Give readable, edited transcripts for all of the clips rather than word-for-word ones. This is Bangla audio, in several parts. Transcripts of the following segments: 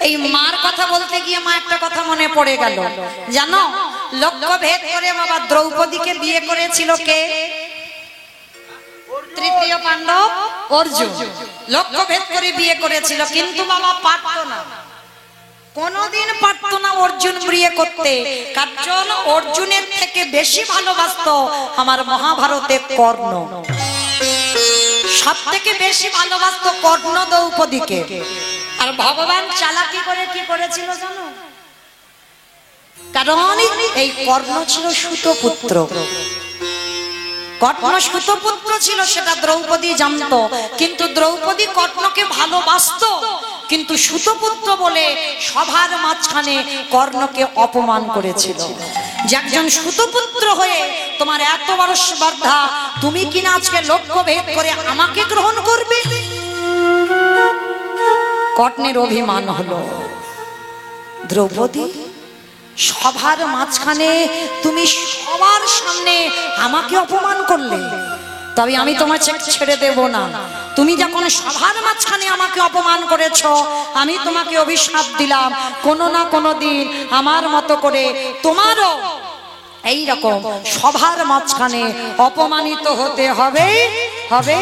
এই মার কথা বলতে গিয়ে মা একটা কথা মনে পড়ে গেল, জানো লক্ষ্য ভেদ করে বাবা দ্রৌপদীকে বিয়ে করেছিল কে? তৃতীয় পাণ্ডব অর্জুন। লক্ষ্য ভেদ করে বিয়ে করেছিল, কিন্তু বাবা পারতো না, কোনদিন পারতো না অর্জুন বিয়ে করতে। কারণ অর্জুনের থেকে বেশি ভালোবাসতো আমার মহাভারতে কর্ণ, সব থেকে বেশি ভালোবাসতো কর্ণ দ্রৌপদীকে। আর ভগবান চালাকি করে কি করেছিল জানো? কারণ এই কর্ণ ছিল সুতপুত্র, কর্ণ সুতপুত্র ছিল, সেটা দ্রৌপদী জানতো। কিন্তু দ্রৌপদী কর্ণকে ভালোবাসতো, কিন্তু সুতপুত্র বলে সবার মাঝখানে কর্ণকে অপমান করেছিল। যে একজন সুতপুত্র হয়ে তোমার এত বড় স্পর্ধা, তুমি কিনা আজকে লক্ষ্য ভেদ করে আমাকে গ্রহণ করবে? কর্ণের অভিমান হলো, দ্রৌপদী সবার মাঝখানে তুমি সবার সামনে আমাকে অপমান করলে, তবে আমি তোমাকে ছেড়ে দেব না। তুমি যখন সবার মাঝখানে আমাকে অপমান করেছো, আমি তোমাকে অভিশাপ দিলাম, কোনো না কোনো দিন আমার মতো করে তোমারও এই রকম সবার মাঝখানে অপমানিত হতে হবে হবে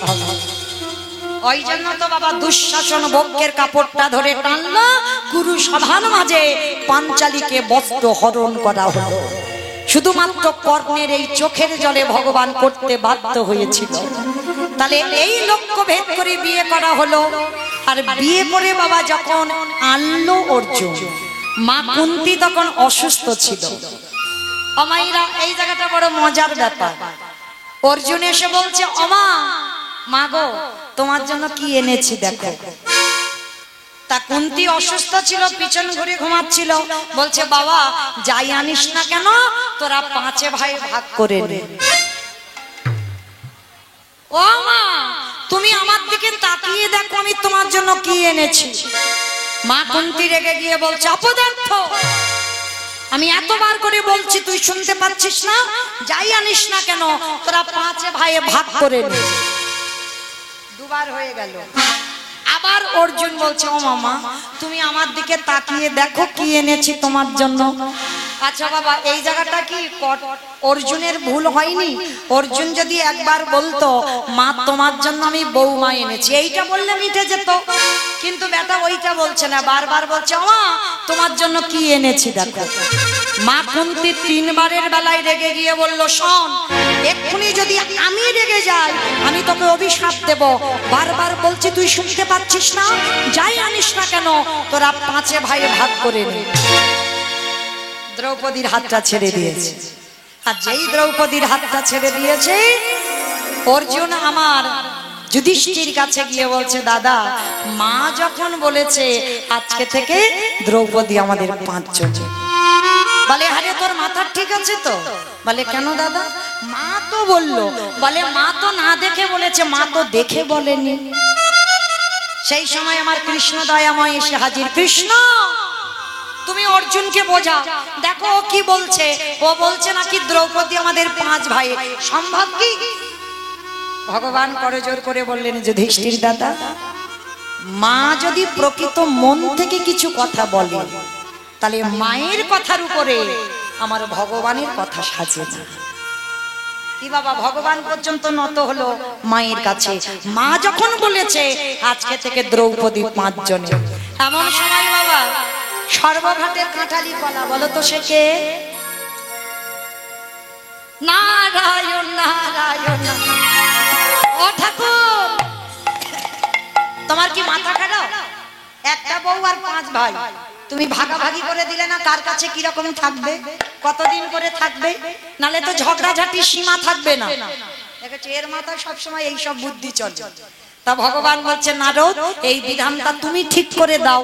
হবে। ওই জন্য তো বাবা দুঃশাসন বক্ষের কাপড়টা ধরে টানলো, গুরু সভার মাঝে পাঞ্চালীকে বস্ত্র হরণ করা হলো। শুধুমাত্র কর্ণের এই চোখের জলে ভগবান করতে বাধ্য হয়েছিল। তাহলে এই লক্ষ্য ভেদ করে বিয়ে করা হলো। আর বিয়ে করে বাবা যখন আনলো অর্জুন, মা কুন্তি তখন অসুস্থ ছিল। অমাইরা এই জায়গাটা বড় মজার ব্যাপার। অর্জুন এসে বলছে, অমা মা গো, তোমার জন্য কি এনেছি দেখো। তা কুন্তি অসুস্থ ছিল, পিছন ঘুরে ঘুমাচ্ছিল। বলছে, বাবা যাই আনিস না কেন, তোরা পাঁচে ভাই ভাগ করে নে। ও মা, তুমি আমার দিকে তাকিয়ে দেখো আমি তোমার জন্য কি এনেছি। মা কুন্তি রেগে গিয়ে বলছে, অপদার্থ, আমি এতবার করে বলছি তুই শুনতে পাচ্ছিস না? যাই আনিস না কেন তোরা পাঁচে ভাইয়ে ভাগ করে নে। দুবার হয়ে গেল। আবার অর্জুন বলছে, ও মামা তুমি আমার দিকে তাকিয়ে দেখো কি এনেছি তোমার জন্য। আচ্ছা বাবা, এই জায়গাটা কি অর্জুনের ভুল হয়নি? অর্জুন যদি একবার বলতো, মা তোমার জন্য আমি বৌমা এনেছি, এইটা বললে মিটে যেত। কিন্তু বেটা ওইটা বলছে না, বারবার বলছে, মা তোমার জন্য কি এনেছি দেখো। মা কুন্তি তিনবারের বেলায় রেগে গিয়ে বলল, শোন, এক্ষুনি যদি আমি রেগে যাই আমি তোকে অভিশাপ দেব। বারবার বলছি তুই শুনতে পাচ্ছিস না? যাই আনিস না কেন তোরা পাঁচে ভাই ভাগ করে নে। দ্রৌপদীর হাতটা ছেড়ে দিয়েছে। আর যেই দ্রৌপদীর হাতটা ছেড়ে দিয়েছে, অর্জুন আমার যুধিষ্ঠির কাছে গিয়ে বলছে, দাদা মা যখন বলেছে আজকে থেকে দ্রৌপদী আমাদের পাঁচজন। বলে, আরে তোর মাথা ঠিক আছে তো? বলে, কেন দাদা? মা তো বললো। বলে, মা তো না দেখে বলেছে, মা তো দেখে বলেনি। সেই সময় আমার কৃষ্ণ দয়াময় এসে হাজির। কৃষ্ণ, তুমি অর্জুনকে বোঝাও, দেখো ও কি বলছে। ও বলছে নাকি দ্রৌপদী আমাদের পাঁচ ভাই, সম্ভব কি? ভগবান করজোর করে বললেন, যুধিষ্ঠির দাদা, মা যদি প্রকৃত মন থেকে কিছু কথা বলে, তাহলে মায়ের কথার উপরে আমার ভগবানের কথা সাজে না। কি বাবা, ভগবান পর্যন্ত নত হলো মায়ের কাছে। মা যখন বলেছে আজকে থেকে দ্রৌপদী পাঁচজনে, এমন সময় বাবা সর্বঘাটের কাঁঠালি কলা, বলো তো সে কে? নারায়ণ নারায়ণ। ও ঠাকুর, তোমার কি মাথা খারাপ? একটা বউ আর পাঁচ ভাই, তুমি ভাগাভাগি করে দিলে না, কার কাছে কি রকম থাকবে, কতদিন করে থাকবে? নালে তো ঝগড়াঝাটির সীমা থাকবে না। দেখেছো, এর মাথায় সবসময় এইসব বুদ্ধি চলে। তা ভগবান বলছে, নারদ এই বিধানটা তুমি ঠিক করে দাও।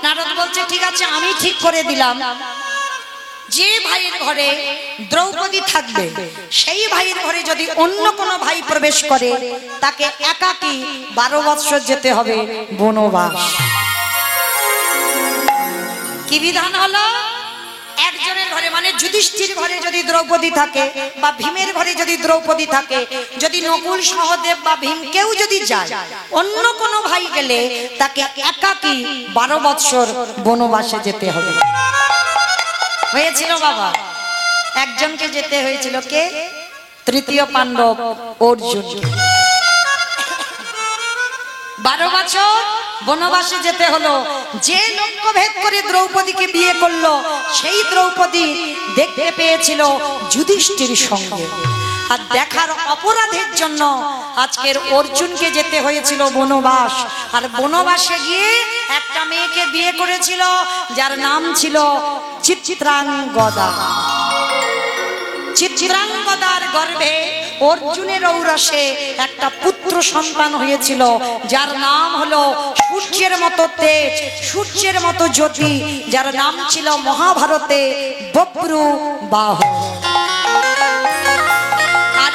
নারদ বলছে, ঠিক আছে আমি ঠিক করে দিলাম। যে ভাইয়ের ঘরে দ্রৌপদী থাকবে, সেই ভাইয়ের ঘরে যদি অন্য কোনো ভাই প্রবেশ করে, তাকে একাকী 12 বৎসর যেতে হবে বনবাস। কি বিধান হলো? একজনের ঘরে ঘরে মানে যুধিষ্ঠির ঘরে যদি দ্রৌপদী থাকে বা ভীমের ঘরে যদি দ্রৌপদী থাকে, যদি নকুল সহদেব বা ভীম কেউ যদি যায়, অন্য কোনো ভাই গেলে তাকে একাকী 12 বৎসর বনবাসে যেতে হবে। হয়েছিল বাবা, একজনকে যেতে হয়েছিল, কে? তৃতীয় পাণ্ডব অর্জুন। 12 বছর বনবাসে যেতে হলো। যে লক্ষ্য ভেদ করে দ্রৌপদীকে বিয়ে করলো, সেই দ্রৌপদী দেখতে পেয়েছিল যুধিষ্ঠির সঙ্গে। আর দেখার অপরাধের জন্য আজকের অর্জুনকে যেতে হয়েছিল বনবাস। আর বনবাসে গিয়ে একটা মেয়েকে বিয়ে করেছিল, যার নাম ছিল চিত্রাঙ্গদা। চিত্রাঙ্গদার গর্ভে অর্জুনের ঔরসে একটা পুত্র সন্তান হয়েছিল, যার নাম হলো সূর্যের মতো তেজ, সূর্যের মতো জ্যোতি, যার নাম ছিল মহাভারতে বব্রুবাহন। আর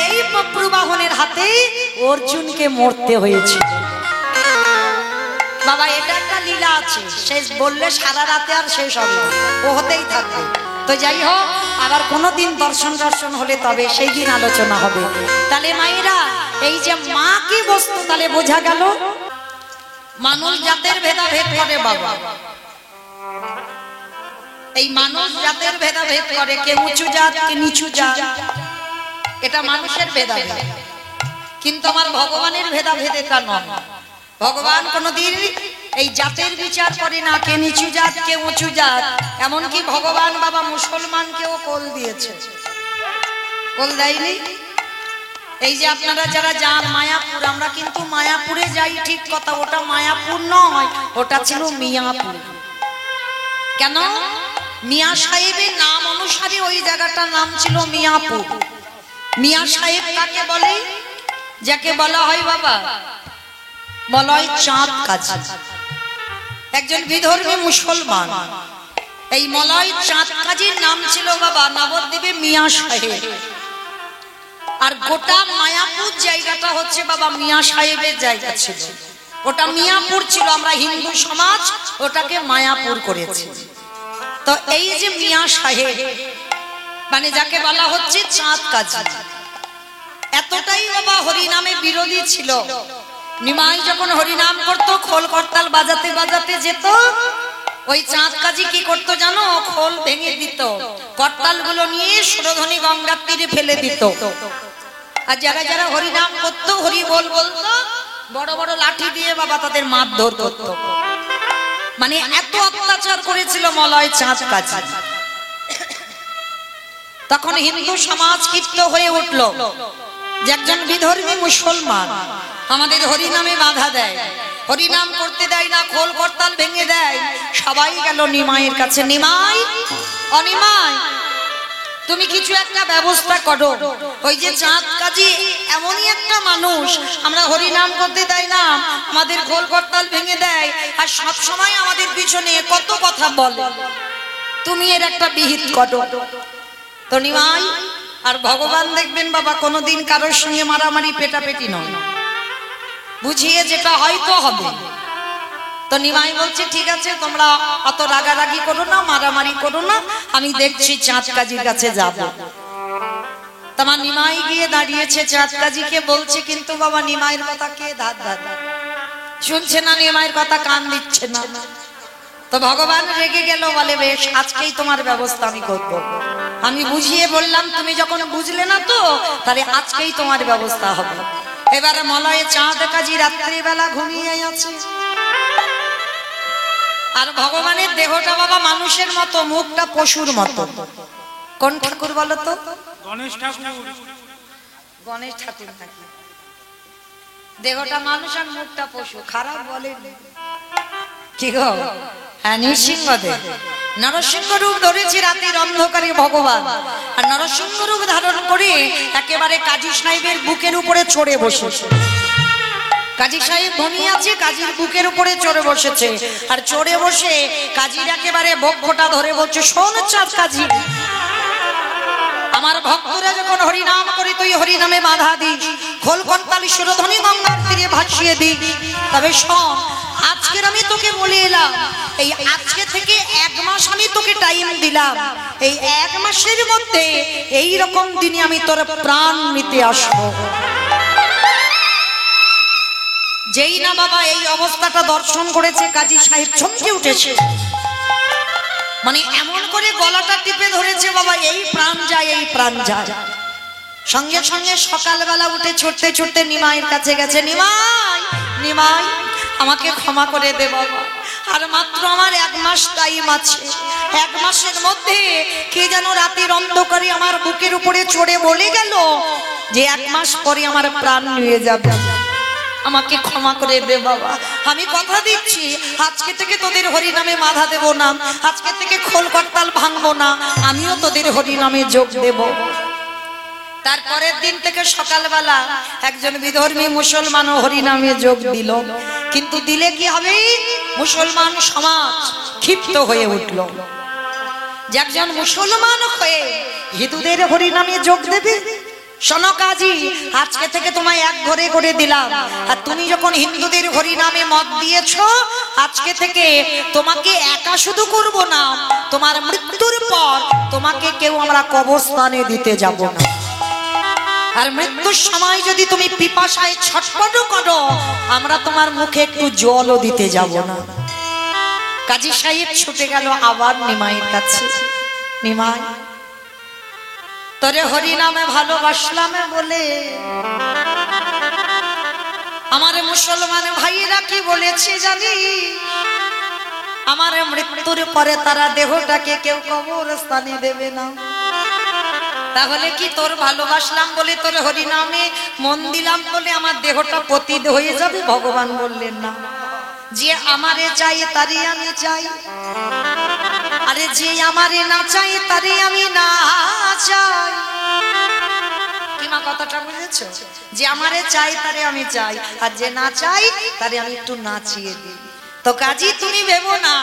এই বব্রুবাহনের হাতে অর্জুনকে মরতে হয়েছিল। বাবা, এটা একটা লীলা আছে, শেষ বললে সারা রাতে আর শেষ হবে না, ও হতেই থাকবে। তো যাই হোক, আবার কোনোদিন দর্শন হলে তবে সেই দিন আলোচনা হবে। তাহলে মায়েরা, এই যে মা কি বস্তু, তাহলে বোঝা গেল মানুষ জাতের ভেদাভেদ করে। বাবা, এই মানুষ জাতের ভেদাভেদ করে, কে উঁচু জাত কে নিচু জাত, এটা মানুষের ভেদাভেদ। কিন্তু আমার ভগবানের ভেদাভেদ এটা নয়। ভগবান কোনদিন এই জাতের বিচার করে না, কে নিচু জাত কে উঁচু জাত। এমনকি ভগবান বাবা মুসলমানকেও কোল দিয়েছে, কোল দেয়নি? এই যে আপনারা যারা যান মায়াপুর, আমরা কিন্তু মায়াপুরে যাই ঠিক কথা, ওটা মায়াপুর নয়, ওটা ছিল মিয়াপুর। কেন? মিয়া সাহেবের নাম অনুসারে ওই জায়গাটার নাম ছিল মিয়াপুর। মিয়া সাহেব কাকে বলে? যাকে বলা হয় বাবা মলয় চাঁদ কাজী, একজন বিধর্মী মুসলমান। এই মলয় চাঁদ কাজীর নাম ছিল বাবা নবদ্বীপে মিয়া সাহেব। আর গোটা মায়াপুর জায়গাটা হচ্ছে বাবা মিয়া সাহেবের জায়গা ছিল, ওটা মিয়াপুর ছিল। আমরা হিন্দু সমাজ ওটাকে মায়াপুর করেছি। তো এই যে মিয়া সাহেব মানে যাকে বলা হচ্ছে চাঁদ কাজী, এতটাই বাবা হরিনামে বিরোধী ছিল। নিমাই যখন হরিনাম করতো, খোল করতাল বাজাতে বাজাতে যেত, ওই চাঁদ কাজী কি করতো জানো? খোল ভেঙে দিত, করতাল গুলো নিয়ে সুরধনী গঙ্গার তীরে ফেলে দিত। আর যারা যারা হরিনাম করতো, হরি বল বলতো, বড় বড় লাঠি দিয়ে বাবা তাদের মারধর করতো। মানে এত অত্যাচার করেছিল মলয় চাঁদ কাজী। তখন হিন্দু সমাজ ক্ষিপ্ত হয়ে উঠলো যে একজন বিধর্মী মুসলমান আমাদের হরিনামে বাধা দেয়, হরিনাম করতে দেয় না, খোল করতাল ভেঙে দেয়। সবাই গেল নিমাইয়ের কাছে, নিমাই অনিমাই তুমি কিছু একটা ব্যবস্থা করো। ওই যে চাঁদ কাজী এমনই একটা মানুষ, আমরা হরিনাম করতে দেয় না, আমাদের খোল করতাল ভেঙে দেয়, আর সব সময় আমাদের পিছনে কত কথা বলে, তুমি এর একটা বিহিত করো। তো নিমাই আর ভগবান দেখবেন বাবা কোনোদিন কারোর সঙ্গে মারামারি পেটাপেটি নয়, বুঝিয়ে যেটা হয়তো হবে। তো নিমাই বলছে ঠিক আছে, তোমরা অত রাগারাগি করো না, মারামারি করো না, আমি দেখছি চাঁদ কাজীর কাছে যাব। তোমার নিমাই গিয়ে দাঁড়িয়েছে, চাঁদ কাজীকে বলছে, কিন্তু বাবা নিমাইয়ের কথা কে ধার ধার শুনছে না, নিমাইয়ের কথা কান দিচ্ছে না। তো ভগবান রেগে গেল, বলে বেশ আজকেই তোমার ব্যবস্থা আমি করব। আমি বুঝিয়ে বললাম, তুমি যখন বুঝলে না তো তাহলে আজকেই তোমার ব্যবস্থা হবে। এবারে মলয়ে চাঁদ কাজী রাত্রিবেলা ঘুমিয়ে আছে, আর ভগবানের দেহটা বাবা মানুষের মতো, মুখটা পশুর মতো। কোন ঠাকুর বলো তো? গণেশ ঠাকুর। গণেশ ঠাকুর নাকি? দেহটা মানুষ আর মুখটা পশু, খারাপ বলে কি গো? হ্যাঁ, নৃসিংহদেব নরসিংহ রূপ ধরেছে রাতের অন্ধকারে ভগবান। আর নরসিংহ রূপ ধারণ করে একেবারে কাজী সাহেবের বুকের উপরে চড়ে বসেছে। কাজী সাহেব ঘুমিয়ে আছে, কাজীর বুকের উপরে চড়ে বসেছে। আর চড়ে বসে কাজীর একেবারে বক্ষটা ধরে বলছে, শোন চাঁদ কাজী, আমার ভক্তরা যখন হরিনাম করে তুই হরিনামে বাধা দিস, খোল করতাল সুরধনী গঙ্গার তীরে ভাসিয়ে দিস, তবে শোন আজকের আমি তোকে বলে এলাম, এই আজকে থেকে 1 মাস আমি তোকে টাইম দিলাম, এই 1 মাসের মধ্যে এই রকম দিনে আমি তোর প্রাণ নিতে আসবো। যেই না বাবা এই অবস্থাটা দর্শন করেছে, কাজী সাহেব চমকে উঠেছে। মানে এমন করে গলাটা টিপে ধরেছে, বাবা এই প্রাণ যায়, এই প্রাণ যায়। সঙ্গে সঙ্গে সকালবেলা উঠে ছুটতে ছুটতে নিমাইয়ের কাছে গেছে। নিমাই, নিমাই আমাকে ক্ষমা করে দে বাবা, আর মাত্র আমার 1 মাস টাইম আছে। 1 মাসের মধ্যে কে যেন রাতের অন্ধকারে আমার বুকের উপরে চড়ে বলে গেল যে 1 মাস পরে আমার প্রাণ নিয়ে যাবে। আমাকে ক্ষমা করে দে বাবা, আমি কথা দিচ্ছি আজকে থেকে তোদের হরি নামে বাধা দেব না, আজকে থেকে খোল করতাল ভাঙবো না, আমিও তোদের হরি নামে যোগ দেব। তারপরের দিন থেকে সকালবেলা একজন বিধর্মী মুসলমানও হরি নামে যোগ দিল। কিন্তু দিলে কি হবে, মুসলমান সমাজ ক্ষিপ্ত হয়ে উঠল যে একজন মুসলমান হয়ে হিন্দুদের হরি নামে যোগ দেবে। শোনো কাজী, আজকে থেকে তোমায় 1 ঘরে করে দিলাম, আর তুমি যখন হিন্দুদের হরি নামে মত দিয়েছো, আজকে থেকে তোমাকে একা শুধু করব না, তোমার মৃত্যুর পর তোমাকে কেউ আমরা কবরস্থানে দিতে যাব না। আর মৃত্যুর সময় যদি তুমি পিপাসায় ছটফট করো, আমরা তোমার মুখে একটু জলও দিতে যাব না। কাজী সাহেব ছুটে গেল আবার নিমাইয়ের কাছে। নিমাই, তোরে হরি নামে ভালোবাসলাম বলে আমার মুসলমান ভাইয়েরা কি বলেছে জানি, আমার মৃত্যুর পরে তারা দেহটাকে কেউ কবরস্থানে দেবে না। তাহলে কি তোর ভালোবাসলাম বলে, তোর হরি নামে মন দিলাম বলে আমার দেহটা পতিত হয়ে যাবে? ভগবান বললেন না, যে আমারে চাই তারই আমি চাই, আরে যে আমারে না চাই তারই আমি না চাই। কি মা কথাটা বুঝেছো? যে আমারে চাই তারে আমি চাই, আর যে না চাই তারে আমি একটু নাচিয়ে দিই। তো কাজী তুমি ভেবো না,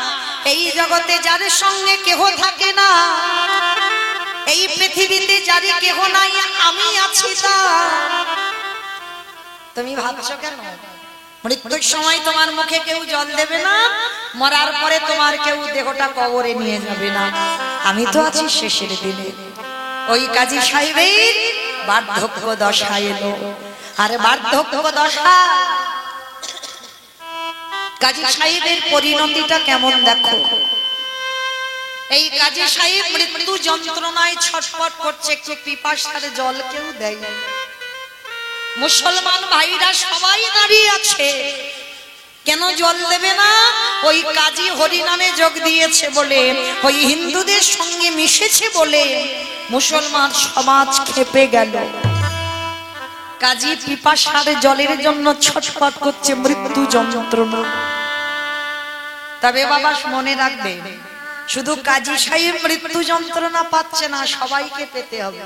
এই জগতে যার সঙ্গে কেহ থাকে না, এই পৃথিবীতে যারে কেহ নাই, আমি আছি তা। তুমি ভাবছো কেন? মৃত্যুর সময় তোমার মুখে কেউ জল দেবে না, মরার পরে তোমার কেউ দেহটা কবরে নিয়ে যাবে না, আমি তো আছি শেষের দিনে। ওই কাজী সাহেবের বার্ধক্য দশা এলো, আর বার্ধক্য দশা কাজী সাহেবের পরিণতিটা কেমন দেখো। এই কাজী সাহেব মৃত্যু যন্ত্রণায় ছটফট করছে, একটু পিপাসার জল কেউ দেয় না। মুসলমান ভাইরা সবাই দাঁড়িয়ে আছে, কেন জল দেবে না? ওই কাজী হরি নামে যোগ দিয়েছে বলে, ওই হিন্দুদের সঙ্গে মিশেছে বলে মুসলমান সমাজ খেপে গেল। কাজী পিপাসার জলের জন্য ছটফট করছে, মৃত্যু যন্ত্রণা। তবে বাবা মনে রাখবে, শুধু কাজী সাহেব মৃত্যু যন্ত্রণা পাচ্ছে না, সবাইকে পেতে হবে।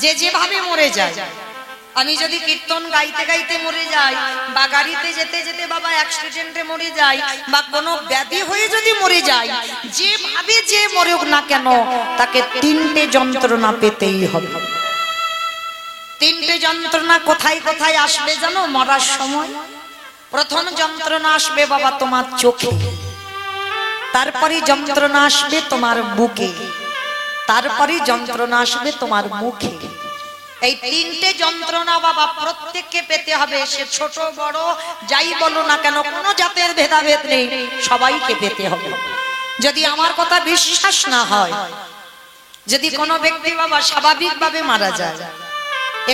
যে যেভাবে মরে যায়, আমি যদি কীর্তন গাইতে গাইতে মরে যাই, বা গাড়িতে যেতে যেতে বাবা অ্যাক্সিডেন্টে মরে যাই, বা কোনো ব্যাধি হয়ে যদি মরে যাই, যেভাবে যে মরুক না কেন, তাকে 3টে যন্ত্রণা পেতেই হবে। 3টে যন্ত্রণা কোথায় কোথায় আসবে জানো? মরার সময় প্রথম যন্ত্রণা আসবে বাবা তোমার চোখে, তারপরে যন্ত্রণা আসবে তোমার বুকে, তারপরে যন্ত্রণা আসবে তোমার মুখে। এই 3টে যন্ত্রণা বাবা প্রত্যেককে পেতে হবে, সে ছোট বড় যাই বলো না কেন, কোনো জাতের ভেদাভেদ নেই, সবাইকে পেতে হবে। যদি আমার কথা বিশ্বাস না হয়, যদি কোনো ব্যক্তি বাবা স্বাভাবিকভাবে মারা যায়,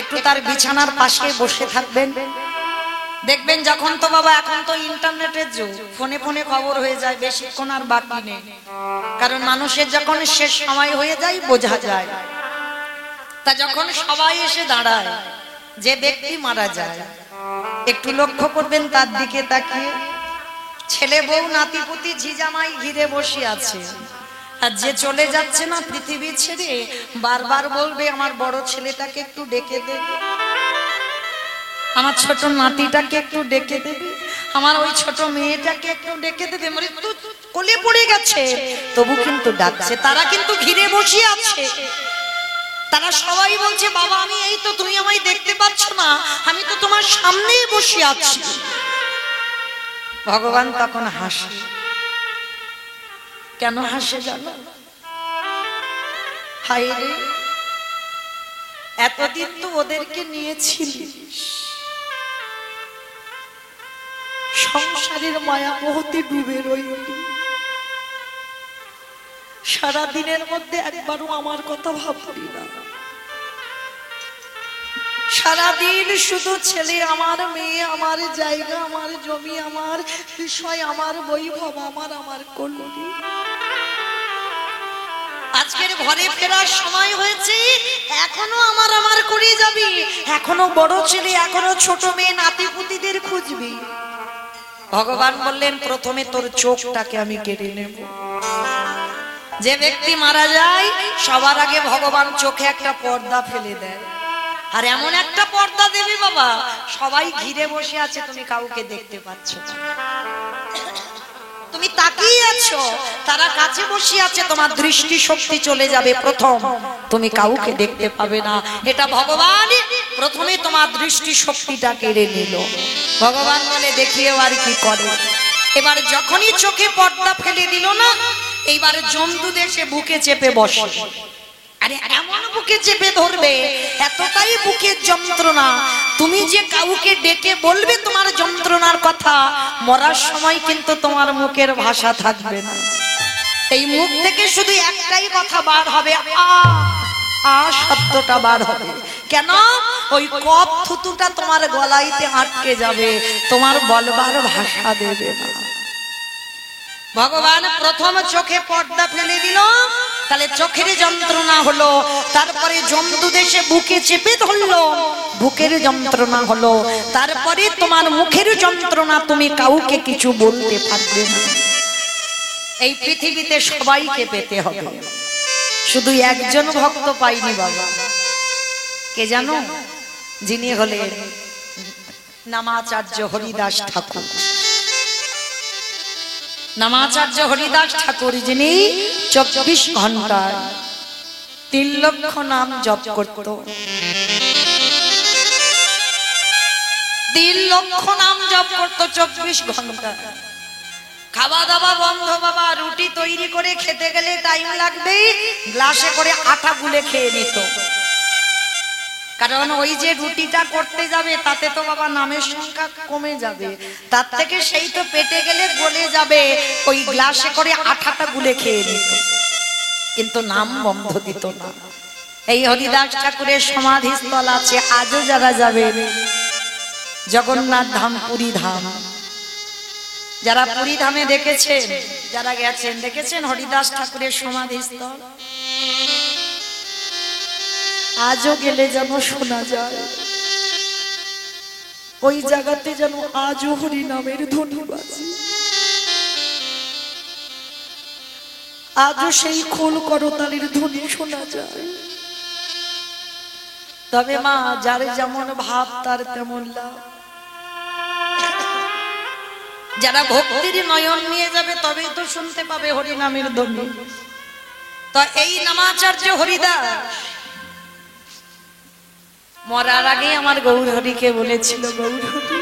একটু তার বিছানার পাশে বসে থাকবেন, দেখবেন যখন তো বাবা এখন তো ইন্টারনেটের যুগ, ফোনে ফোনে খবর হয়ে যায়, বেশিক্ষণ আর বাকি নেই, কারণ মানুষের যখন শেষ সময় হয়ে যায় বোঝা যায়। তা যখন সবাই এসে দাঁড়ায়, যে ব্যক্তি মারা যায় একটু লক্ষ্য করবেন তার দিকে তাকিয়ে, ছেলে বউ নাতিপুতি ঝিজামাই ঘিরে বসে আছে, আর যে চলে যাচ্ছে না পৃথিবী ছেড়ে, বারবার বলবে আমার বড় ছেলেটাকে একটু ডেকে দেবে, আমার ছোট নাতিটাকে একটু ডেকে দেবে, আমার ওই ছোট মেয়েটাকে একটু ডেকে দেবে। মৃত্যু কোলে পড়ে গেছে, তবু কিন্তু ডাকছে। তারা কিন্তু ঘিরে বসে আছে, তারা সবাই বলছে বাবা আমি এই তো, তুমি আমায় দেখতে পাচ্ছ না, আমি তো তোমার সামনেই বসে আছি। ভগবান তখন হাসে, কেন হাসে জানো? হায় রে, এতদিন তো ওদেরকে নিয়েছিলিস, সংসারের মায়া মোহতে ডুবে রইলি, সারাদিনের মধ্যে একবারও আমার কথা ভাবলি না। সারাদিন শুধু ছেলে আমার, মেয়ে আমার, জায়গা আমার, জমি আমার, বিষয় আমার, বৈভব আমার, আমার করলি। আজকের ঘরে ফেরার সময় হয়েছে, এখনো আমার আমার করে যাবি, এখনো বড় ছেলে, এখনো ছোট মেয়ে, নাতি পুতিদের খুঁজবি। ভগবান বললেন প্রথমে তোর চোখটাকে আমি কেড়ে নেব। যে ব্যক্তি মারা যায় সবার আগে ভগবান চোখে একটা পর্দা ফেলে দেয়, আর এমন একটা পর্দা দেবে বাবা, সবাই ঘিরে বসে আছে, তুমি কাউকে দেখতে পাচ্ছ না, তুমি তাকিয়ে আছো, তারা কাছে বসে আছে, তোমার দৃষ্টি শক্তি চলে যাবে, প্রথম তুমি কাউকে দেখতে পাবে না। এটা ভগবান প্রথমে তোমার দৃষ্টি শক্তিটা কেড়ে নিল। ভগবান বলে দেখিও আর কি করে। এবার যখনই চোখে পর্দা ফেলে দিল না, এইবার জন্তু দেশে বুকে চেপে বসে। আরে এমন বুকে চেপে ধরবে, এতটাই বুকের যন্ত্রণা, তুমি যে কাউকে ডেকে বলবে তোমার যন্ত্রণার কথা, মরার সময় কিন্তু তোমার মুখের ভাষা থাকবে না। এই মুখ থেকে শুধু একটাই কথা বার হবে, আ শব্দটা বার হবে। কেন? ওই কপ থুতুটা তোমার গলাইতে আটকে যাবে, তোমার বলবার ভাষা দেবে না। ভগবান প্রথম চোখে পর্দা ফেলে দিল, তাহলে চোখের যন্ত্রণা হলো, তারপরে জন্তু দেশে বুকে চেপে ধরলো, বুকের যন্ত্রণা হলো, তারপরে তোমার মুখের যন্ত্রণা, তুমি কাউকে কিছু বলতে পারবে না। এই পৃথিবীতে সবাইকে পেতে হবে, শুধু একজন ভক্ত পাইনি বাবা। কে জানো? যিনি হলেন নামাচার্য হরিদাস ঠাকুর। নামাচার্য হরিদাস ঠাকুর, যিনি 24 ঘন্টায় 3 লক্ষ নাম জপ করত। 3 লক্ষ নাম জপ করত 24 ঘন্টা। খাওয়া দাওয়া বন্ধ বাবা, রুটি তৈরি করে খেতে গেলে টাইম লাগবে, গ্লাসে করে আটা গুলে খেয়ে নিত। কারণ ওই যে রুটিটা করতে যাবে তাতে তো বাবা নামের সংখ্যা কমে যাবে, তার থেকে সেই তো পেটে গেলে গলে যাবে, ওই গ্লাসে করে আটাটা গুলে খেয়ে নিত, কিন্তু নাম বন্ধ দিত না। এই হরিদাস ঠাকুরের সমাধিস্থল আছে, আজও যারা যাবে, জগন্নাথ ধাম, পুরী ধাম, যারা পুরী ধামে দেখেছেন, যারা গেছেন দেখেছেন হরিদাস ঠাকুরের সমাধিস্থল, আজও গেলে যেন শোনা যায়, ওই জায়গাতে যেন আজও হরি নামের ধ্বনি বাজে, আজও সেই খোল করতালির ধ্বনি শোনা যায়। তবে মা, যার যেমন ভাব তার তেমন লাভ। যারা ভক্তির নয়ন নিয়ে যাবে তবেই তো শুনতে পাবে হরি নামের ধ্বনি। তো এই নামাচার্য হরিদাস মরার আগে আমার গৌর হরিকে বলেছিল, গৌর হরি,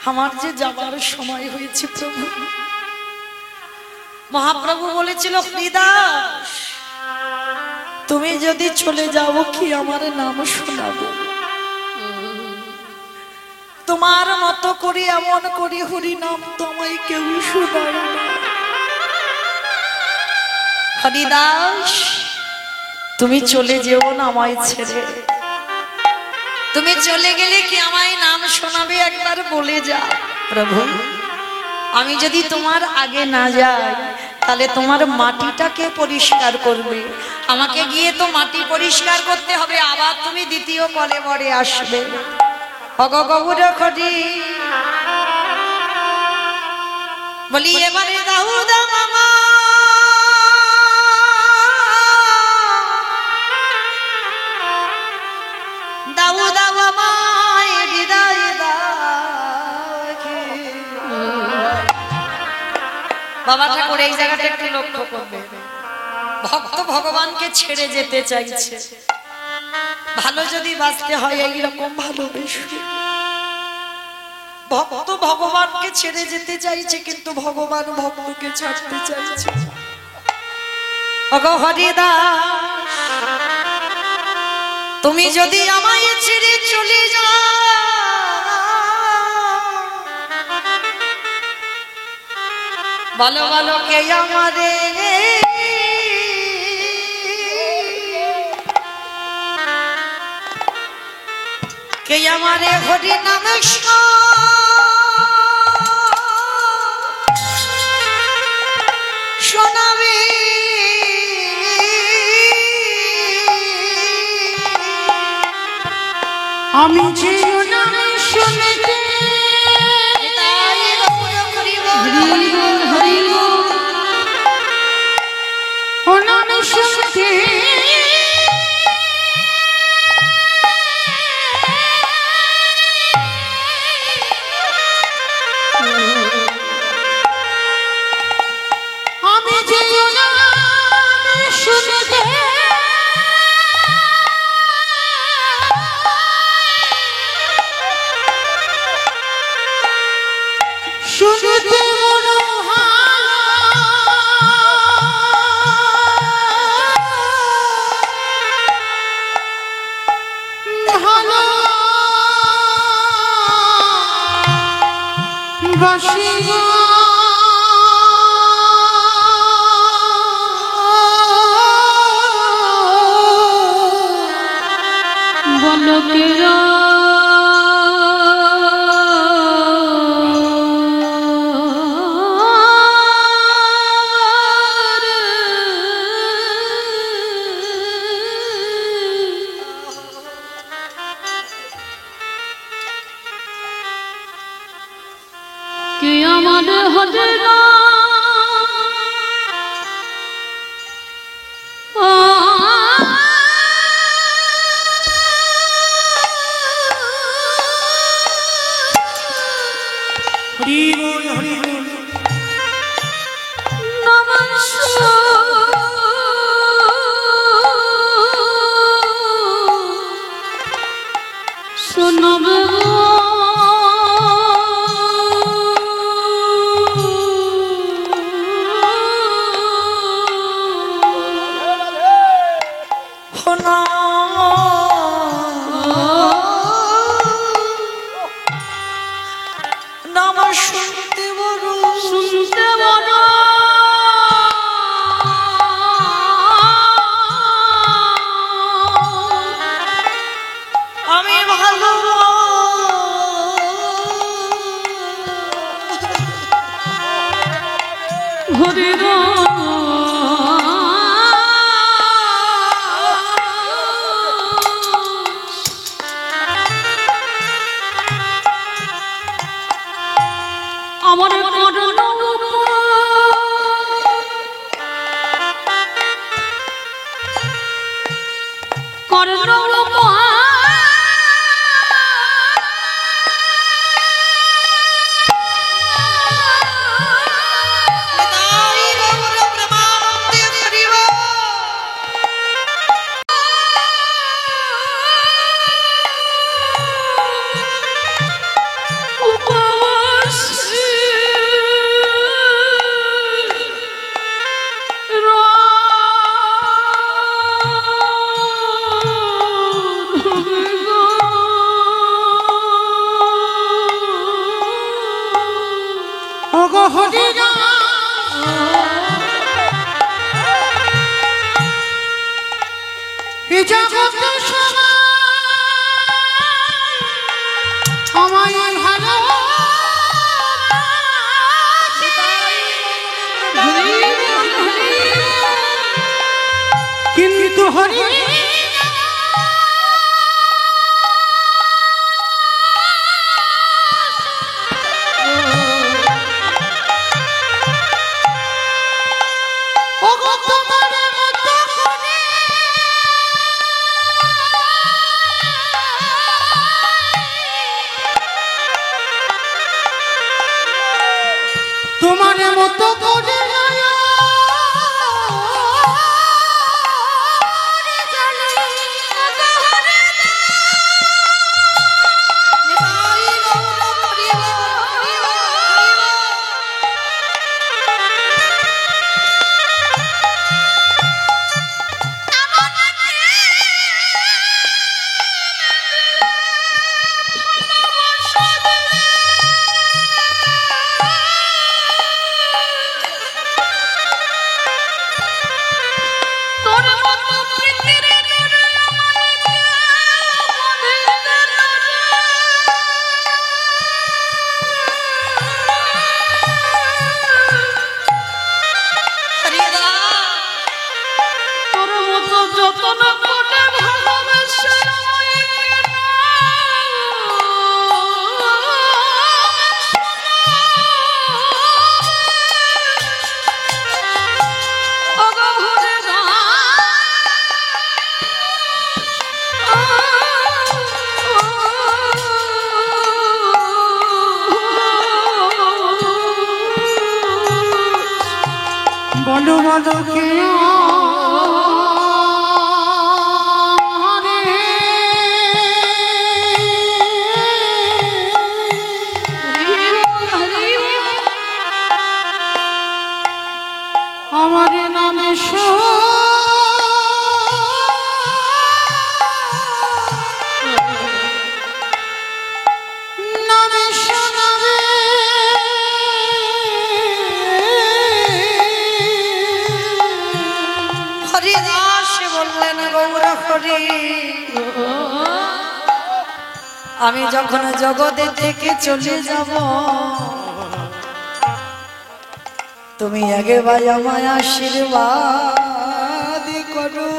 আমার যে যাবার সময় হয়েছে প্রভু। মহাপ্রভু বলেছিল, হরিদাস তুমি যদি চলে যাও কি আমার নাম শোনাবো? তোমার মতো করে এমন করে হরি নাম তোমায় কেউ শোনায় না। হরিদাস তুমি চলে যেও না আমায় ছেড়ে, তুমি চলে গেলে কি আমায় নাম শোনাবে? একবার বলে যা প্রভু, আমি যদি তোমার আগে না যাই তাহলে তোমার মাটিটাকে পরিষ্কার করবে, আমাকে গিয়ে তো মাটি পরিষ্কার করতে হবে, আবার তুমি দ্বিতীয় কলেবরে আসবে। অগগৌর খড়ি বলি এবারে দাউদা মামা, দাউদা মামা হৃদয় বাবা ঠাকুর এই জায়গাটা একটু লক্ষ্য করবে। ভক্ত ভগবানকে ছেড়ে যেতে চাইছে, ভালো যদি বাঁচতে হয় এইরকম ভালোবেসে। ভক্ত ভগবানকে ছেড়ে যেতে চাইছে, কিন্তু ভগবান ভক্তকে ছাড়তে চাইছে। ওগো হরিদাস, তুমি যদি আমায় ছেড়ে চলে যাও, বলো বলো কে আমারে কে আমারে হরি নাম শোনাবে। আমি যে নাম শুনতে ও নাম শুনতে আমি যে নাম শুনতে শুনতে মন ভালো বাসি বলকেরা কে আমার হজরা হরি বল হরি বল। শোনবে নাম শুনতে বড় শুনতে বড় আমি ভালো হরে আমার কর্ণ আমায় ভালো কিন্তু হরি তোমার মতো করে বলো বলো কে আমার নামে নামে শোনাবে হরিদাস বললেন গৌর হরি, আমি যখন জগতে থেকে চলে যাব তুমি আগে ভাই আমায় আশীর্বাদ করো।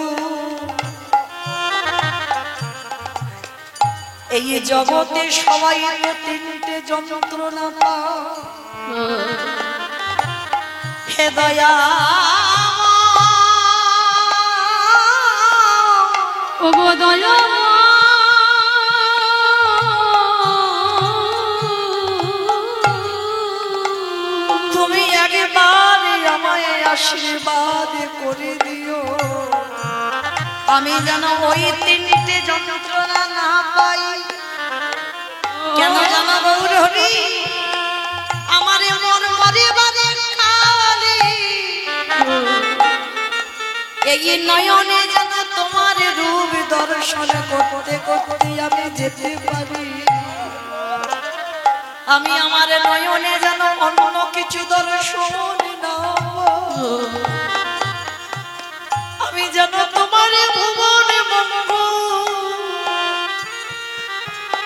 এই জগতে সবাই তিনটে যন্ত্রণা পায়, হে দয়া ও গো দয়া তুমি একবার আমায় আশীর্বাদ করে দিও, আমি যেন ওই তিনটে যন্ত্রণা না পাই। কেন জানো গৌর হরি, আমার মন মরে বারে খালি এই নয়নে যেন তোমার রূপ দর্শন করতে করতে আমি যেতে পারি। আমি আমার নয়নে যেন অন্য কিছু দর্শন না, আমি যেন তোমার ভুবনে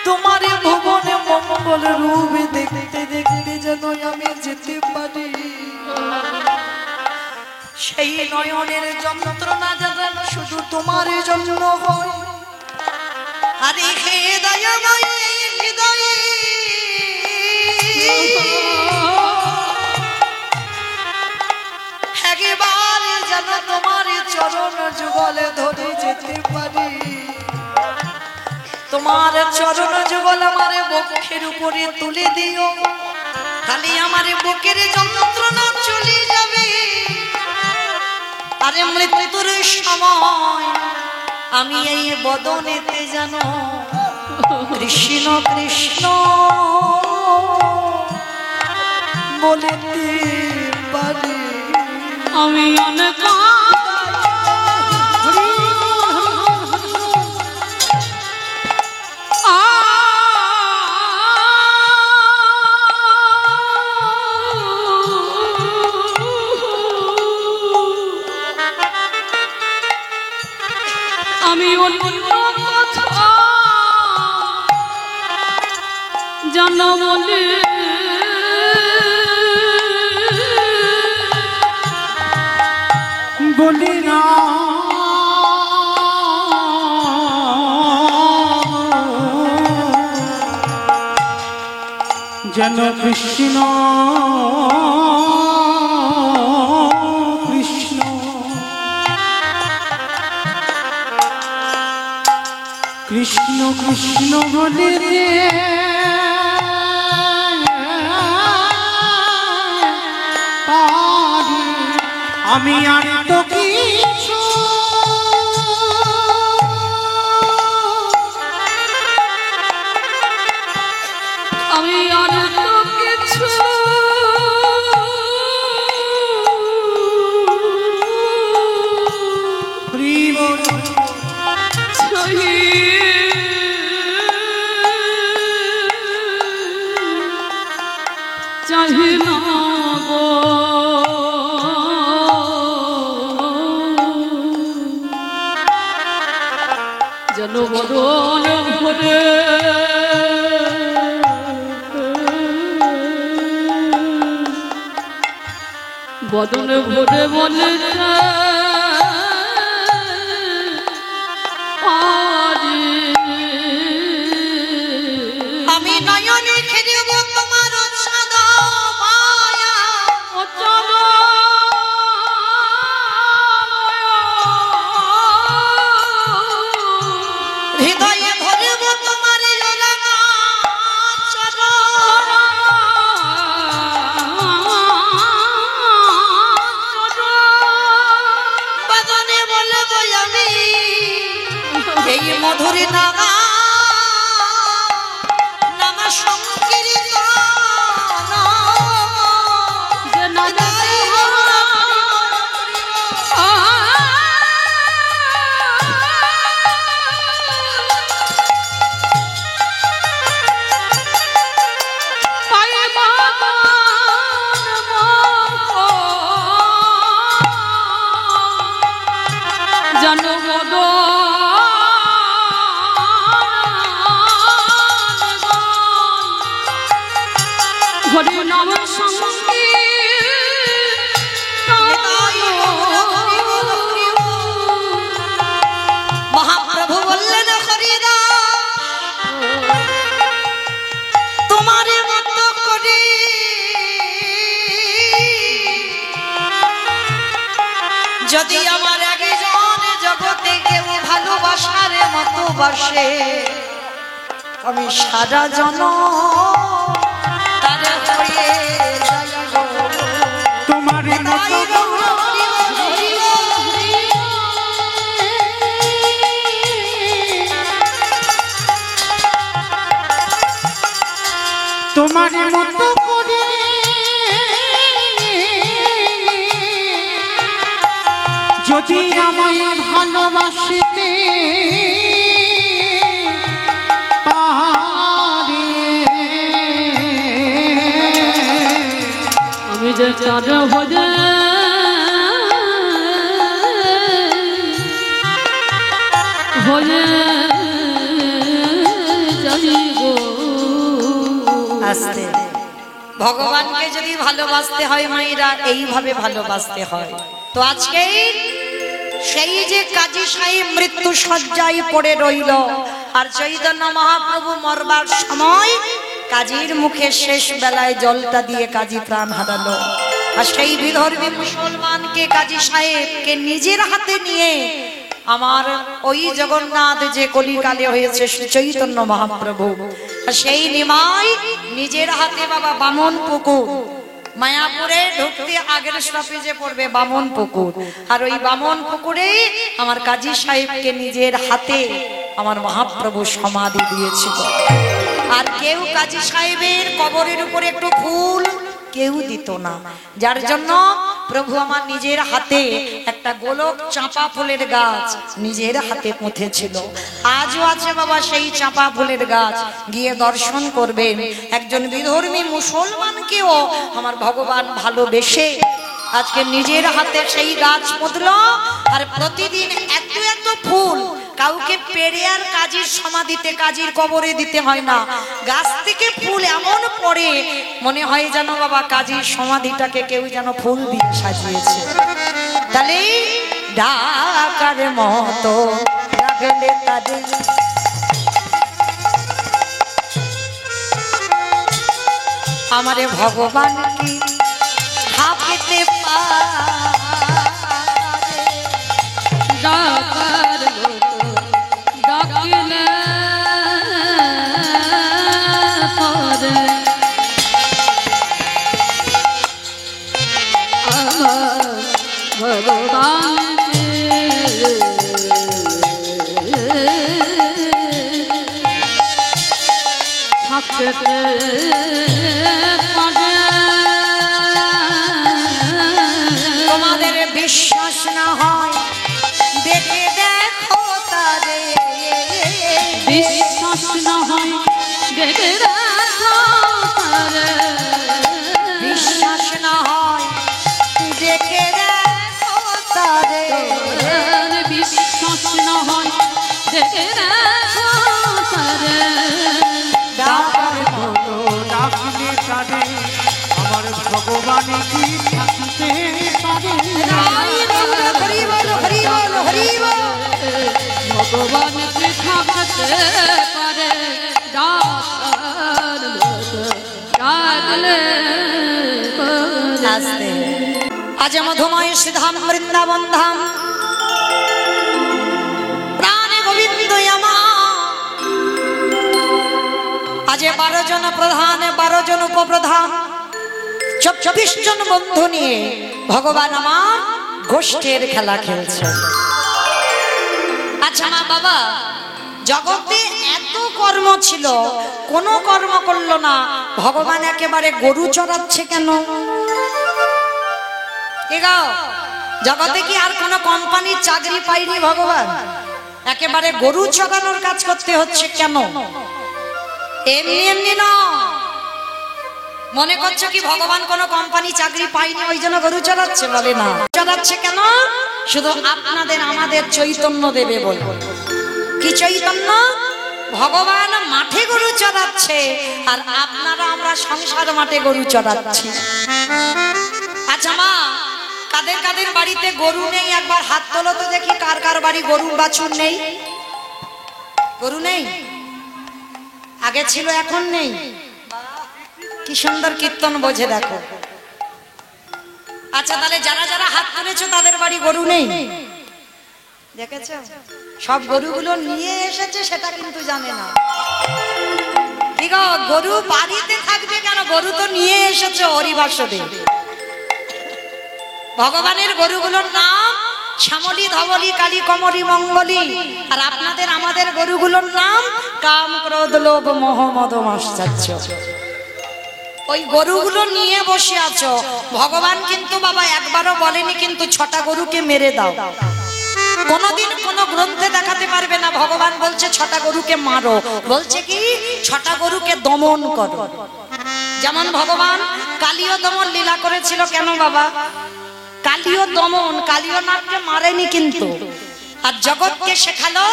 তোমার ভুবনে মঙ্গল রূপ দেখতে দেখতে যেন আমি যেতে পারি। সেই নয়নের যন্ত্রণা যেন শুধু তোমার জন্য হয়। আরে হে দয়াময় হৃদয়ে একবার যেন তোমার চরণ যুগলে ধরে যেতে পারি। তোমার চরণ যুগল আমার বুকের উপরে তুলে দিও, খালি আমার বুকের যন্ত্রণা চলে যাবে। আরে মৃত্যুর সময় আমি এই বদনেতে যেন কৃষ্ণ কৃষ্ণ বলতে পারি। আমি অনেক আমি অন্য কথা জানা বলে বলি না, যেন কৃষ্ণ কৃষ্ণ কৃষ্ণ কৃষ্ণ বলে রে পারি। আমি আর তো কিছু আমি আর তো কিছু চাহি না গো, যেন বদন ভরে বদন ভরে বলে আমি নয়নে খেলব তোমার সাদা মায়া, হৃদয়ে ধরব তোমার রাঙা চরণ। নাম সঙ্গে মহাপ্রভু বললেন হরিদাস তোমার মতো করে যদি আমার একজন জগতে কেউ ভালোবাসার মতো বাসে আমি সারা জনম তার হয়ে যাইব। তোমার মতো তোমার মতো করে যদি আমায় ভালোবাসতে পারে আমি যে চার হয়ে যাইব। আস্তে ভগবানকে যদি ভালোবাসতে হয় মায়েরা এইভাবে ভালোবাসতে হয়। তো আজকে সেই যে কাজী সাহেব মৃত্যু শয্যায় পড়ে রইল আর চৈতন্য মহাপ্রভু মরবার সময় কাজীর মুখে শেষ বেলায় জলটা দিয়ে কাজী প্রাণ হারালো। আর সেই বিধর্মী মুসলমানকে কাজী সাহেবকে নিজের হাতে নিয়ে আমার ওই জগন্নাথ যে কলিকালে হয়েছে শ্রী চৈতন্য মহাপ্রভু আর সেই নিমাই নিজের হাতে বাবা বামন পুকুর মায়াপুরে ঢুকতে আগের স্টপেজে পড়বে বামন পুকুর আর ওই বামন পুকুরে আমার কাজী সাহেবকে নিজের হাতে আমার মহাপ্রভু সমাধি দিয়েছিল। আর কেউ কাজী সাহেবের কবরের উপরে একটু ফুল কেউ দিত না, যার জন্য প্রভু আমার নিজের হাতে একটা গোলক চাঁপা ফুলের গাছ নিজের হাতে পুঁতেছিল। আজও আছে বাবা সেই চাঁপা ফুলের গাছ, গিয়ে দর্শন করবেন। একজন বিধর্মী মুসলমানকেও আমার ভগবান ভালোবেসে আজকে নিজের হাতে সেই গাছ পুঁতলো। আর প্রতিদিন এত এত ফুল কাউকে পেরে আর কাজীর সমাধিতে কাজীর কবরে দিতে হয় না, গাছ থেকে ফুল এমন পড়ে মনে হয় যেন বাবা কাজীর সমাধিটাকে কেউ যেন ফুল দিয়ে সাজিয়েছে। তাহলে ডাকার মতো লাগলে তাদের আমারে ভগবান কি হাফিতে পারে ডাকার মতো ডাকিলে পরে আমার ভগবানকে থাকতে পারে। তোমাদের বিশ্বাস না হয় দেখে দেখো তারে, বিশ্বাস না হয় দেখে রাখো তারে, বিশ্বাস না হয় দেখে দেখো তারে, বিশ্বাস না হয় দেখে রাখো তারে। ডাকার মতো ডাকলে তারে আমার ভগবান কি থাকতে পারে হরি বল হরি বল হরি বল। ভগবান কি থাকতে পারে ডাকার মতো ডাকলে পরে। আস্তে আজ মধুময় শ্রীধাম বৃন্দাবন ধাম প্রাণে গোবিন্দ আজ 12 জন প্রধান 12 জন উপপ্রধান 24 জন বন্ধু নিয়ে ভগবান আমার গোষ্ঠীর খেলা খেলছে। আচ্ছা মা বাবা, জগতে এত কর্ম ছিল, কোন কর্ম করলো না, ভগবান একেবারে গরু চড়াচ্ছে কেন? জগতে কি আর কোন কোম্পানির চাকরি পাইনি ভগবান? একেবারে গরু চড়ানোর কাজ করতে হচ্ছে কেন? এমনি এমনি না। মনে করছো কি ভগবান কোন কোম্পানি চাকরি পাইনি ওই জন্য গরু চড়াচ্ছে? বলে না। চড়াচ্ছে কেন? শুধু আপনাদের আমাদের চৈতন্য দেবে বলবো। কি চৈতন্য? ভগবান মাঠে গরু চড়াচ্ছে আর আপনারা আমরা সংসার মাঠে গরু চড়াচ্ছি। আচ্ছা মা, কাদের কাদের বাড়িতে গরু নেই একবার হাত তোলো তো দেখি। কার কার বাড়ি গরু বাছুর নেই? গরু নেই? আগে ছিল এখন নেই? কি সুন্দর কীর্তন বোঝে দেখো। আচ্ছা তাহলে যারা যারা হাত তুলেছো তাদের বাড়ি গরু নেই? দেখেছো, সব গরুগুলো নিয়ে এসেছে সেটা কিন্তু জানে না। কি গো, গরু বাড়িতে থাকবে কেন? গরু তো নিয়ে এসেছে হরিবাসরে। ভগবানের গরুগুলোর নাম শ্যামলী, ধবলী, কালী, কমলী, মঙ্গলী। আর আপনাদের আমাদের গরুগুলোর নাম কাম, ক্রোধ, লোভ, মোহ, মদ, মাশ্চর্য। ওই গরুগুলো নিয়ে বসে আছো। ভগবান কিন্তু বাবা একবারও বলেনি কিন্তু 6টা গরুকে মেরে দাও। কোনদিন কোন গ্রন্থে দেখাতে পারবে না ভগবান বলছে 6টা গরুকে মারো। বলছে কি 6টা গরুকে দমন করো। যেমন ভগবান কালীয় দমন লীলা করেছিল। কেন বাবা? কালীয় দমন, কালীয় নাগকে মারেনি কিন্তু, আর জগৎকে শেখালো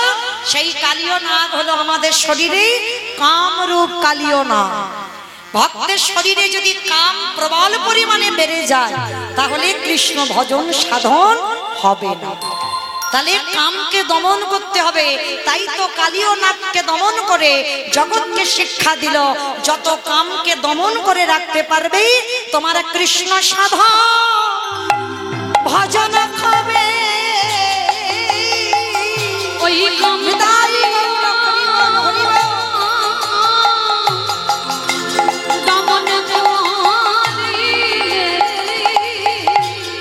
সেই কালীয় নাগ হলো আমাদের শরীরে কামরূপ কালীয় নাগ। ভক্তের শরীরে যদি কাম প্রবল পরিমাণে বেড়ে যায় তাহলে কৃষ্ণ ভজন সাধন হবে না। তাহলে কামকে দমন করতে হবে। তাই তো কালীয় নাগকে দমন করে জগৎকে শিক্ষা দিল, যত কামকে দমন করে রাখতে পারবে তোমার কৃষ্ণ সাধন ভজন হবে। ওই কামদারি দমন করিলে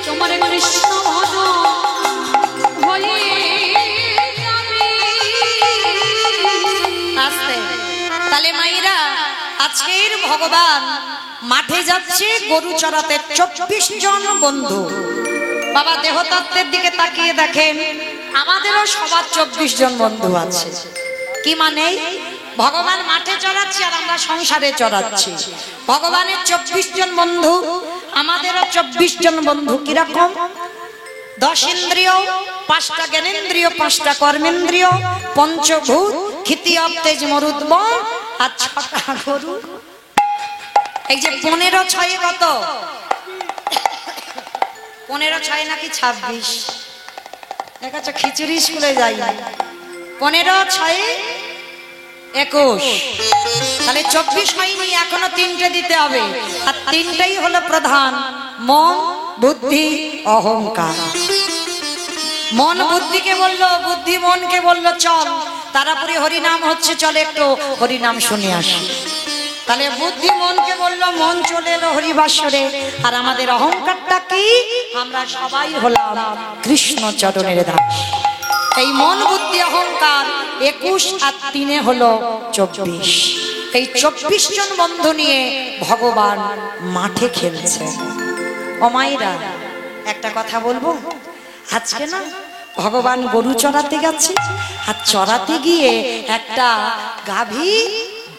তোমার কৃষ্ণ ভজন হয়ে যাবে। আস্তে। তাহলে মায়েরা আজকের ভগবান মাঠে যাচ্ছে গরু চড়াতে। 24 জন বন্ধু। বাবা দেহতত্ত্বের দিকে তাকিয়ে দেখেন, আমাদেরও সবার 24 জন বন্ধু আছে। কি মানে? ভগবান মাঠে চড়াচ্ছে আর আমরা সংসারে চড়াচ্ছি। ভগবানের 24 জন বন্ধু, আমাদেরও 24 জন বন্ধু। কিরকম? 10 ইন্দ্রিয়, 5টা জ্ঞানেন্দ্রিয়, 5টা কর্মেন্দ্রিয়, পঞ্চভূত, ক্ষিতি, অপ, তেজ, মরুদ্ব আর 6টা গরু। এই যে 15 6 কত? 15 6 নাকি 26? দেখাচ্ছ খিচুড়ি স্কুলে যাই। 15 6 21, তাহলে 24 হয়নি, এখনো 3টে দিতে হবে। আর 3টাই হলো প্রধান, মন, বুদ্ধি, অহংকার। মন বুদ্ধিকে বললো, বুদ্ধি মনকে বললো চল তারপরে হরিনাম হচ্ছে, চলে একটু হরিনাম শুনে আসি। তাহলে বুদ্ধি মনকে বললো, মন চলে এলো হরিবাসরে। আর আমাদের অহংকারটা কি? আমরা সবাই হলাম কৃষ্ণ চরণের দাস। এই মন বুদ্ধি অহংকার 21 আর 3 হলো 24। এই 24 জন বন্ধু নিয়ে ভগবান মাঠে খেলছে। ও মায়েরা একটা কথা বলবো, আজকে না ভগবান গরু চড়াতে গেছে, আর চড়াতে গিয়ে একটা গাভী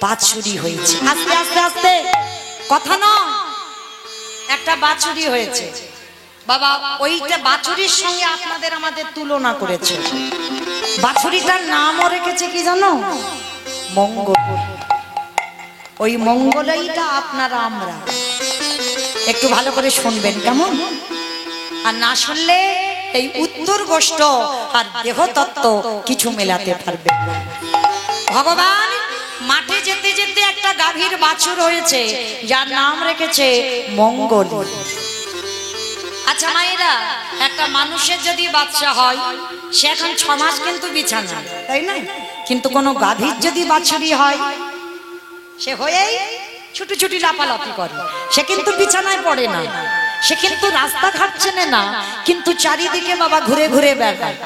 বাছুরি হয়েছে। আস্তে আস্তে আস্তে কথা না, একটা বাছুরি হয়েছে। বাবা ওইটা বাছুরির সঙ্গে আপনাদের আমাদের তুলনা করেছে। বাছুরিটার নামও রেখেছে কি জানো? মঙ্গল। ওই মঙ্গলইটা আপনারা আমরা একটু ভালো করে শুনবেন কেমন? আর না শুনলে এই উত্তর গোষ্ঠ আর দেহতত্ত্ব কিছু মেলাতে পারবে। ভগবান মাঠে যেতে যেতে একটা গাভীর বাছুর হয়েছে যার নাম রেখেছে মঙ্গল। আচ্ছা মায়েরা, একটা মানুষের যদি বাচ্চা হয় সে এখন 6 মাস কিন্তু বিছানা, তাই না? কিন্তু কোনো গাভীর যদি বাছুরি হয় সে হয়েই ছুটি ছুটি লাপালাপি করে, সে কিন্তু বিছানায় পড়ে না, সে কিন্তু রাস্তাঘাট চেনে না, কিন্তু চারিদিকে বাবা ঘুরে ঘুরে বেড়ায়।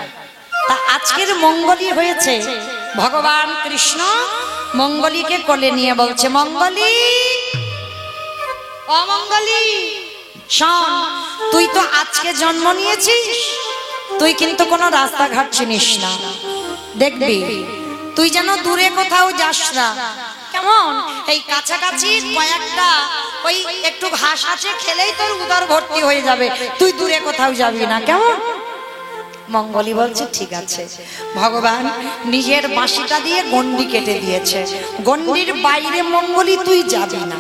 তা আজকের মঙ্গলী হয়েছে, ভগবান কৃষ্ণ মঙ্গলীকে কোলে নিয়ে বলছে, মঙ্গলী, অমঙ্গলী শোন, তুই তো আজকে জন্ম নিয়েছিস, তুই কিন্তু কোনো রাস্তাঘাট চিনিস না। দেখবি তুই যেন দূরে কোথাও যাস না, কেমন? এই কাছাকাছি কয়েকটা ওই একটু ঘাস আছে, খেলেই তোর উদর ভর্তি হয়ে যাবে, তুই দূরে কোথাও যাবি না, কেমন? মঙ্গলী বলছে ঠিক আছে। ভগবান নিজের বাঁশিটা দিয়ে গন্ডি কেটে দিয়েছে, গন্ডির বাইরে মঙ্গলী তুই যাবি না।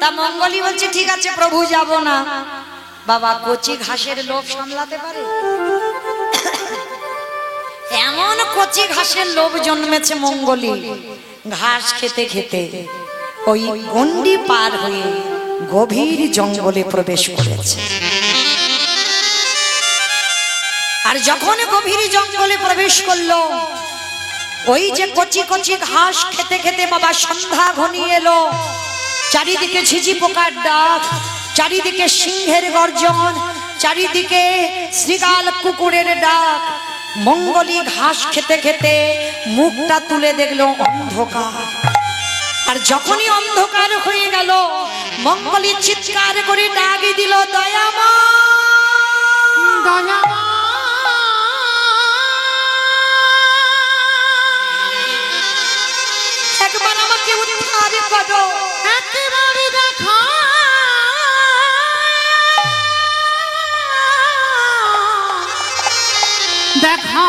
তা মঙ্গলী বলছে ঠিক আছে প্রভু যাব না। বাবা কচি ঘাসের লোভ সামলাতে পারে? এমন কচি ঘাসের লোভ জন্মেছে মঙ্গলী, ঘাস খেতে খেতে ওই গন্ডি পার হয়ে গভীর জঙ্গলে প্রবেশ করেছে। আর যখন গভীর জঙ্গলে প্রবেশ করলো, ওই যে কচি কচি ঘাস খেতে খেতে বাবা সন্ধ্যা ঘনিয়ে এলো, চারিদিকে ঝিঝি পোকার ডাক, চারিদিকে সিংহের গর্জন, চারিদিকে শ্রীগাল কুকুরের ডাক। মঙ্গলী ঘাস খেতে খেতে মুখটা তুলে দেখলো অন্ধকার। আর যখনই অন্ধকার হয়ে গেল, মঙ্গলী চিৎকার করে ডাক দিল দয়ামা, দয়ামা, একবার আমাকে উদ্ধার করো, একেবারে দেখা দেখা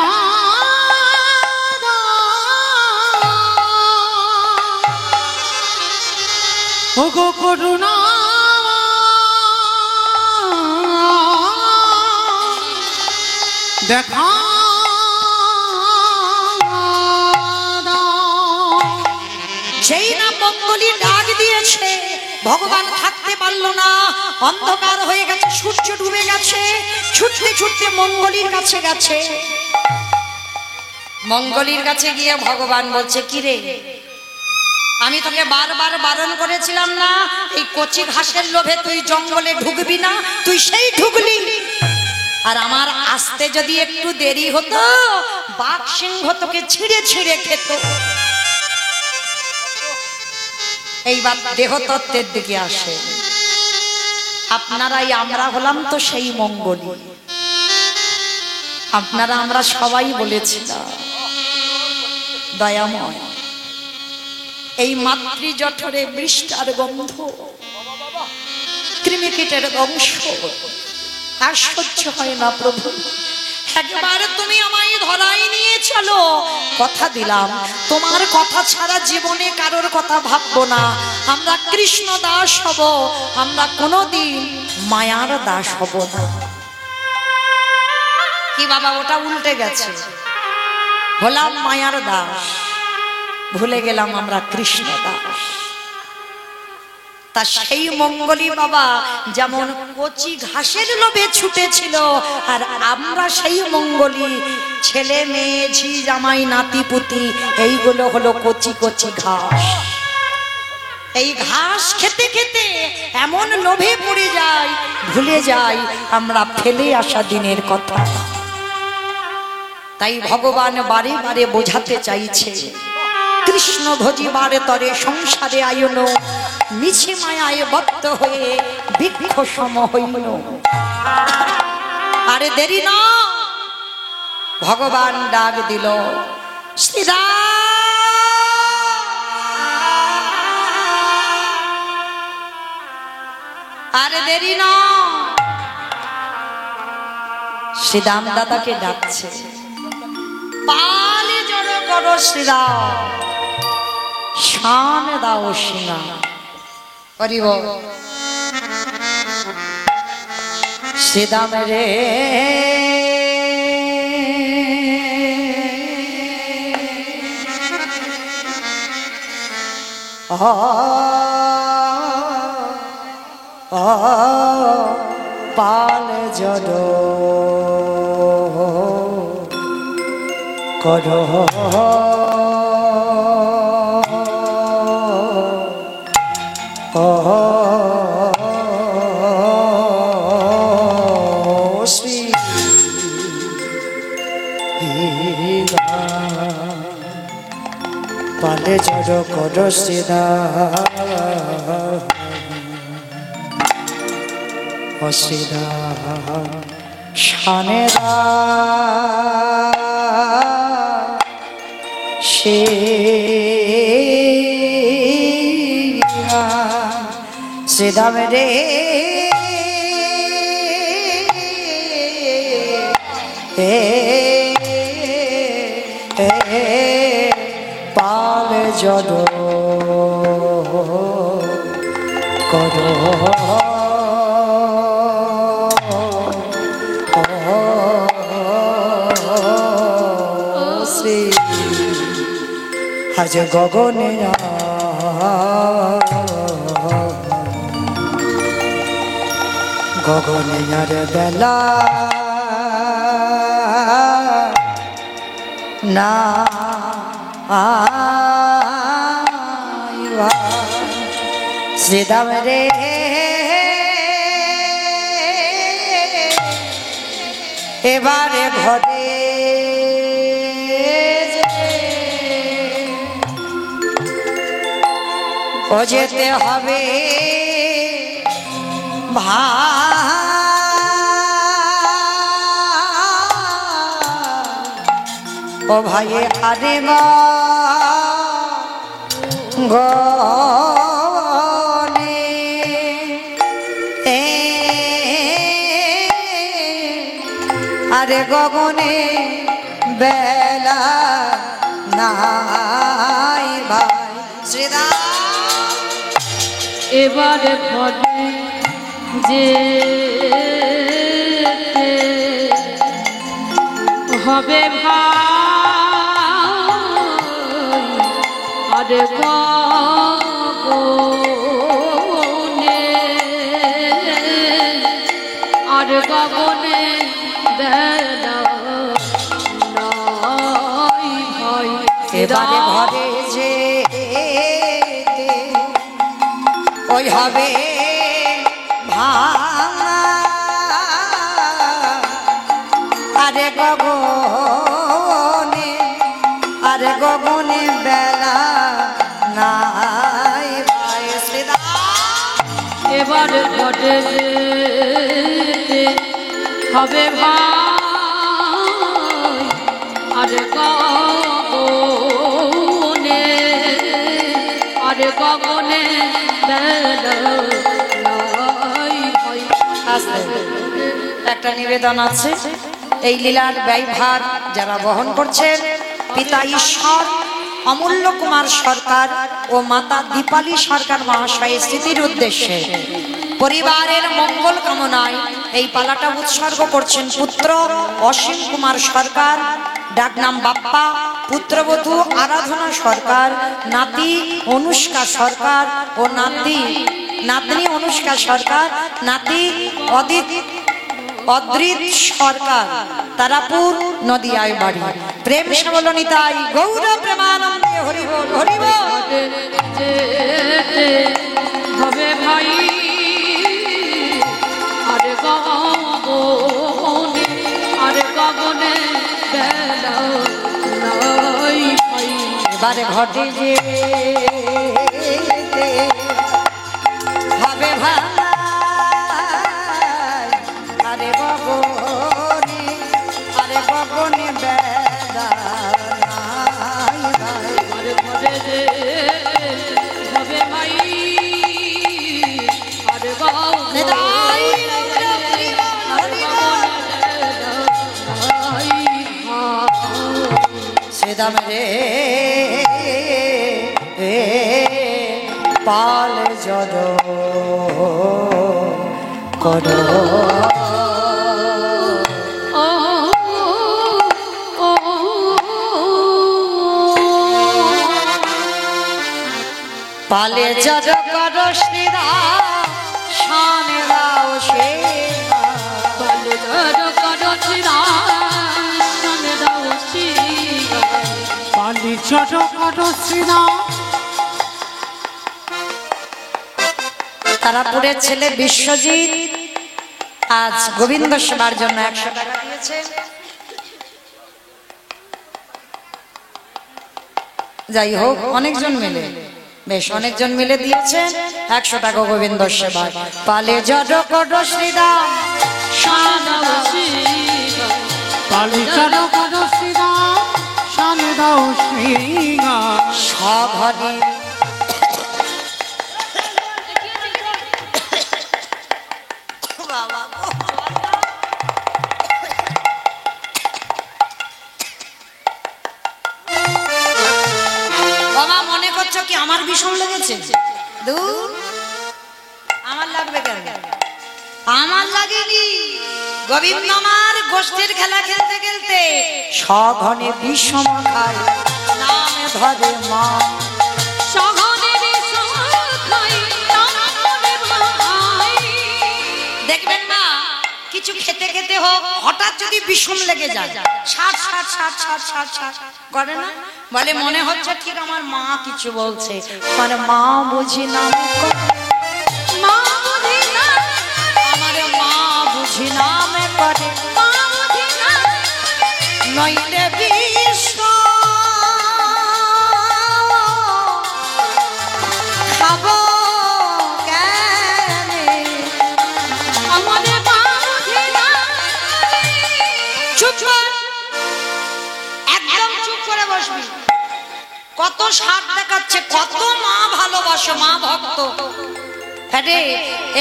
ওগো করুণা দেখা সেই না মঙ্গলী ডাক দিয়েছে, ভগবান থাকতে পারলো না, অন্ধকার হয়ে গেছে, সূর্য ডুবে গেছে, ছুটতে ছুটতে মঙ্গলীর কাছে গেছে। মঙ্গলীর কাছে গিয়ে ভগবান বলছে কি রে, আমি তোকে বারবার বারণ করেছিলাম না এই কচি ঘাসের লোভে তুই জঙ্গলে ঢুকবি না, তুই সেই ঢুকলি। আর আমার আসতে যদি একটু দেরি হতো, বাঘ সিংহ তোকে ছিঁড়ে ছিঁড়ে খেত। এইবার দেহতত্ত্বের দিকে আসে, আপনারাই আমরা হলাম তো সেই মঙ্গলী। আপনারা আমরা সবাই বলেছিলাম দয়াময়, এই মাতৃ জঠরে বৃষ্টার গন্ধ, কৃমিকীটের বংশ আর সহ্য হয় না প্রভু, একবার তুমি আমায় ধরাই নিয়ে চলো। কথা দিলাম তোমার কথা ছাড়া জীবনে কারোর কথা ভাববো না। আমরা কৃষ্ণ দাস হব, আমরা কোনোদিন মায়ার দাস হব না। কি বাবা ওটা উল্টে গেছে, হলাম মায়ার দাস, ভুলে গেলাম আমরা কৃষ্ণ দাস। তা সেই মঙ্গলী বাবা যেমন কচি ঘাসের লোভে ছুটেছিল, আর আমরা সেই মঙ্গলী ছেলে মেয়ে ঝি জামাই নাতি পুতি, এইগুলো হলো কচি কচি ঘাস। এই ঘাস খেতে খেতে এমন লোভে পড়ে যায়, ভুলে যাই আমরা ফেলে আসা দিনের কথা। তাই ভগবান বারে বারে বোঝাতে চাইছে, কৃষ্ণ ভজিবার তরে সংসারে আয়ন, মিছে মায়ায় বদ্ধ হয়ে বৃক্ষ সম হইল। আরে দেরি না, ভগবান ডাক দিল আরে দেরি না, শ্রীরাম দাদাকে ডাকছে, পালে জড়ো করো শ্রীরাম, শান দাও সিনা। হরি বল। শ্রীরাম রে পাল জড়ো করো শ্রী পালে জড়ো করো শ্রীরা অশ্রীরা শানেরা সে শ্রীরাম রে এ পাল জড় করো শ্রী আজ গগনে গগনের বেলা না আইবা শ্রীদাম রে এবারে ঘরে ও যেতে হবে ও ভাই আরে গনে আরে গগনে বেলা নাই ভাই শ্রীদাম এবারে ঘটে যে হবে ভাই আরে গগনে আর গগনে বেলা নাই ভাই এবারে ঘরে যে ওই হবে ভাঙা আরে গগনে আরে গগনে বেলা নাই ভাই শ্রীদাম এবার ঘটে হবে ভাই আর গগনে আর গগনে একটা নিবেদন আছে এই লীলার ব্যয়ভার যারা বহন করছেন পিতা ঈশ্বর অমূল্য কুমার সরকার ও মাতা দীপালি সরকার মহাশয়ের স্মৃতির উদ্দেশ্যে পরিবারের মঙ্গল কামনায় এই পালাটা উৎসর্গ করছেন পুত্র অসীম কুমার সরকার ডাকনাম বাপ্পা, পুত্রবধূ আরাধনা সরকার, নাতি অনুষ্কা সরকার ও নাতনি অনুষ্কা সরকার, নাতি অদ্রিত সরকার, তারাপুর নদিয়ায় বাড়ি। প্রেম শ্যামলনিতাই গৌর প্রেমানন্দে হরি বল হরি বল। হবে ভাই আরে গগনে আরে গগনে বেলা নাই ভাই এবারে ঘটে যে হবে ভাই আরে গগনে বেলা নাই ভাই। আরে ঘরে যে হবে ভাই আরে গগনে নিতাই সেদাম রে পাল জড় করো পালে জড় করো শ্রীরাম শানে দাও সে পালে জড় করো শ্রীরাম দাও পালি ছোট করো শ্রীরাম। তারাপুরের ছেলে বিশ্বজিৎ আজ গোবিন্দ সেবার জন্য 100 টাকা দিয়েছে। যাই হোক অনেকজন মিলে বেশ অনেকজন মিলে দিয়েছে 100 টাকা গোবিন্দ সেবায়। পালে জড় করো শ্রীরাম পালি ছোট করো শ্রীরাম শানে দাও শ্রীরাম। সঘরে শুনছে দূর আমার লাগবে কেন আমার লাগেনি গোবিন্দ আমার গোষ্ঠীর খেলা খেলতে খেলতে সঘনে বিষম খায় নামে ধরে মা সঘনে বিষম খাই নামে ভাই দেখবেন না কিছু খেতে খেতে হোক হঠাৎ যদি বিষম লেগে যায় ছাট ছাট ছাট ছাট ছাট ছাট করে না বলে মনে হচ্ছে ঠিক আমার মা কিছু বলছে মানে মা বুঝি না মা বুঝি না আমার মা বুঝি নামে করে মা বুঝি না নইলে বিশ্ব খাবো কেনে আমাদের মা বুঝি না চুপ কর একদম চুপ করে বসবি কত স্বাদ দেখাচ্ছে কত মা ভালোবাসো মা ভক্ত আরে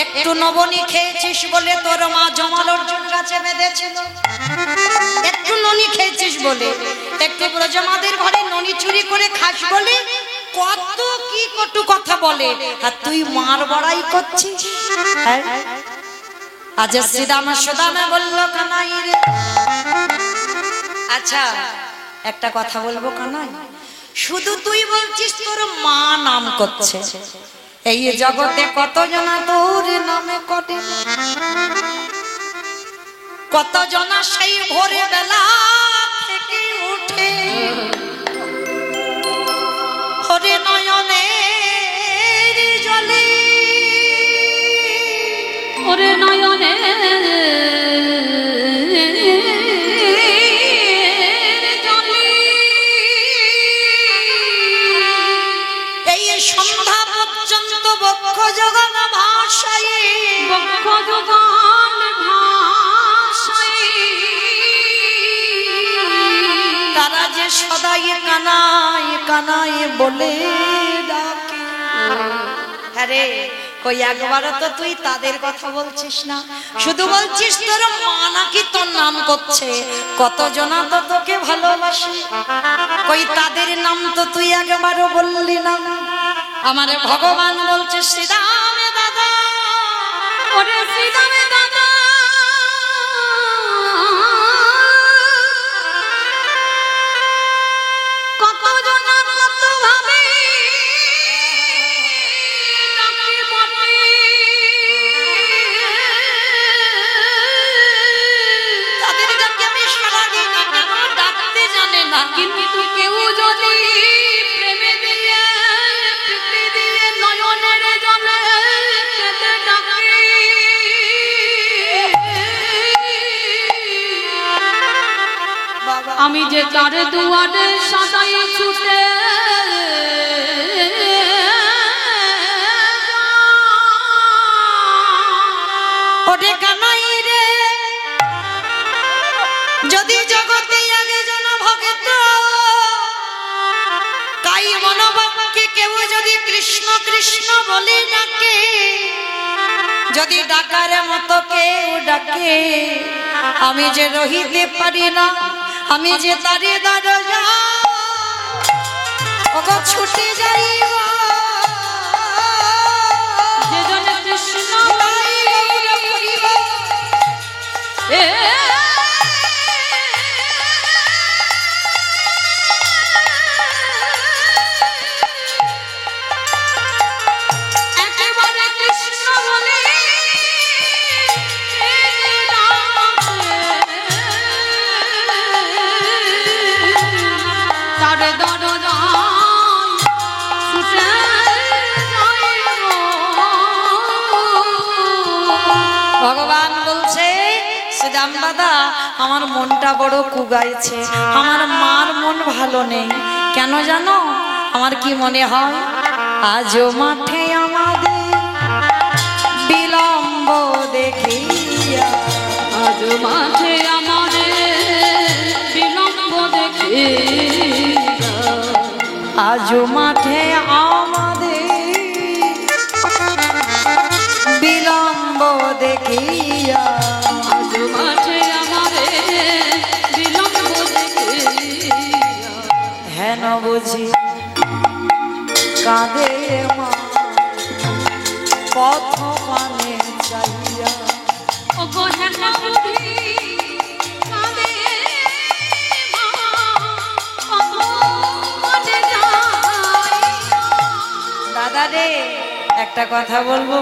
একটু নবনী খেয়েছিস বলে তোর মা জমাল অর্জুন গাছে বেঁধেছিল একটু ননি খেয়েছিস বলে একটু ব্রজমাদের ঘরে ননি চুরি করে খাস বলে কত কি কটু কথা বলে আর তুই মার বড়াই করছিস হ্যাঁ? আজ শ্রীরাম সুদামে বললো কানাই রে আচ্ছা একটা কথা বলবো কানাই শুধু তুই বলছিস তোর মা নাম করছে এই জগতে কত জনা তোর নামে করে কত জনা সেই ভোরে বেলা থেকে উঠে হরে নয়নের জলে ওরে নয়নে এই সন্ধ্যা পর্যন্ত বক্ষ জগন ভাষায় বক্ষ জোগান ভাষায় তারা যে সদাই কানাই কানাই বলে ডাকে আরে কই একবারও তো তুই তাদের কথা বলছিস না শুধু বলছিস তোর মা নাকি তোর নাম করছে কত জনা তো তোকে ভালোবাসে কই তাদের নাম তো তুই একবারও বললি না আমারে ভগবান বলছে শ্রীরামে দাদা ওরে শ্রীরামে দাদা কত জনা কত ভাবে ডাকে বটে তাদের ডাকে আমি সারা দিন ডাকতে জানে না কিন্তু কেউ যদি প্রেমে দিয়ে প্রীতি দিয়ে নয়নের জলে কেঁদে ডাকে বাবা আমি যে তার দুয়ারে সদাই ছুটে ওরে কানাই রে যদি জগতে আগে জন ভক্ত কাই মনোবাক্যে কেউ যদি কৃষ্ণ কৃষ্ণ বলে ডাকে যদি ডাকার মতো কেউ ডাকে আমি যে রহিতে পারি না আমি যে তারে দাঁড়া ওগো ছুটে যাইব যে জনে কৃষ্ণ এ একেবারে কৃষ্ণ বলে তার দরজায় ছুটে যাইব। ভগবান বলছে শ্রীরাম দাদা আমার মনটা বড় কুগাইছে আমার মার মন ভালো নেই কেন জানো আমার কি মনে হয় আজও মাঠে আমাদের বিলম্ব দেখিয়া আজ মাঠে আমাদের বিলম্ব দেখে আজও মাঠে আমাদের বিলম্ব দেখিয়া আজ মাঠে আমাদের বিলম্ব দেখে হেন বুঝি কাঁদে মা ওগো হেনা পুরি কাঁদে মা কত মনে যায়। দাদা রে একটা কথা বলবো,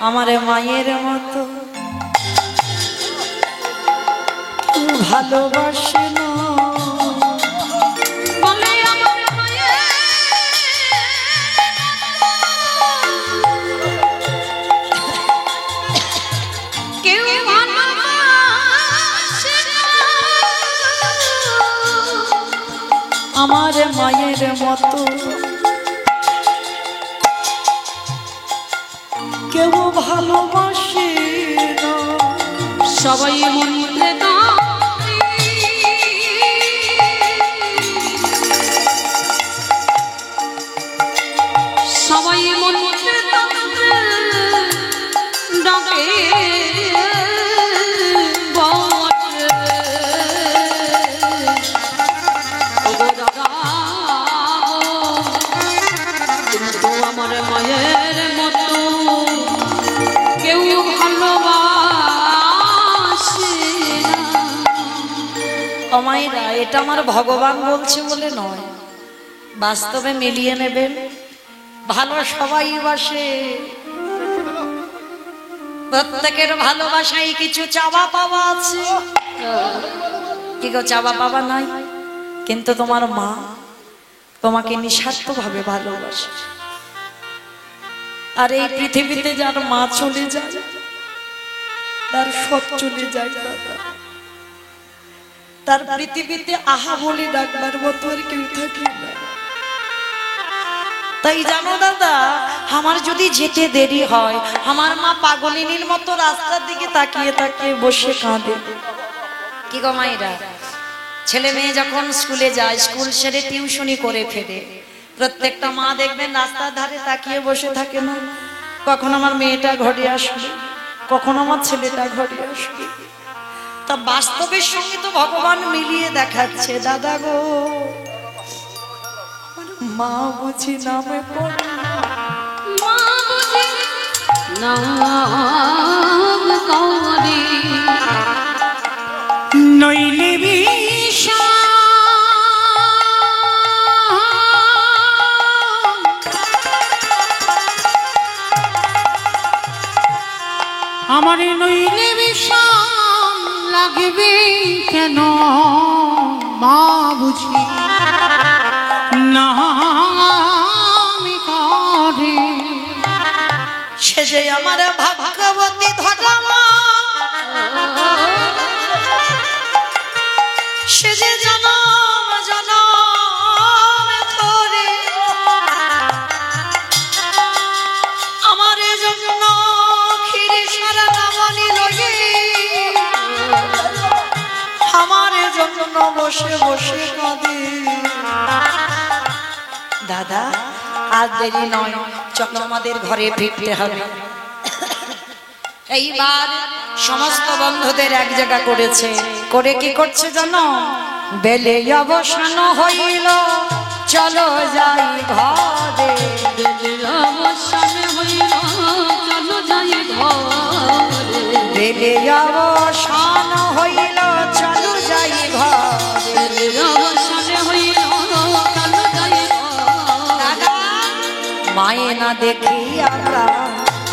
আমার মায়ের মতো ভালোবাসে না। বলে আমার মায়ের কেউ ভালোবাসে না। আমার মায়ের মতো কেউ ভালোবাসে না। সবাই মনে সবাই মনে ডাকে বটে। ওগো দাদা কিন্তু আমার মায়ের মতো কেউ ভালোবাসে না। অমায়েরা এটা আমার ভগবান বলছে বলে নয়, বাস্তবে মিলিয়ে নেবেন। ভালো সবাই বাসে, প্রত্যেকের ভালোবাসায় কিছু চাওয়া পাওয়া আছে। কি গো চাওয়া পাওয়া নাই? কিন্তু তোমার মা তোমাকে নিঃস্বার্থভাবে ভালোবাসে। আর এই পৃথিবীতে যার মা চলে যায় তার সব চলে যায় দাদা। তার পৃথিবীতে আহা বলে ডাকবার মতো আর কেউ থাকে না। তাই জানো দাদা, আমার যদি যেতে দেরি হয়, আমার মা পাগলিনীর মতো রাস্তার দিকে তাকিয়ে তাকিয়ে বসে কাঁদে। কি গো মায়েরা, ছেলে মেয়ে যখন স্কুলে যায়, স্কুল সেরে টিউশনি করে ফেরে, প্রত্যেকটা মা দেখবেন রাস্তার ধারে তাকিয়ে বসে থাকে না, কখন আমার মেয়েটা ঘরে আসবে, কখন আমার ছেলেটা ঘরে আসবে। তা বাস্তবের সঙ্গে তো ভগবান মিলিয়ে দেখাচ্ছে। দাদা গো, মা বুঝি নামে পড়ে না। মা বুঝি নাম করে নইলে বিষা আমার নইলে বিষাম লাগবে কেন মা বুঝি নামি করে। সে যে আমার ভাগ্যবতী ধরা মা, সে যে জনম জনম ধরে আমার জন্য ক্ষীরে সারা নামনি লগে, আমার জন্য বসে বসে কাঁদে। দাদা আর দেরি নয়, চলো আমাদের ঘরে ফিরতে হবে। এইবার সমস্ত বন্ধুদের এক জায়গা করেছে, করে কি করছে জানো? বেলে অবসান হইল, চলো যাই ঘরে। অবসান হইল চলো যাই ঘরে। বেলে অবসান হইল, চলো যাই ঘরে। অবসান হইল চলো যাই ঘরে। দাদা মায়ে না দেখিয়া প্রাণ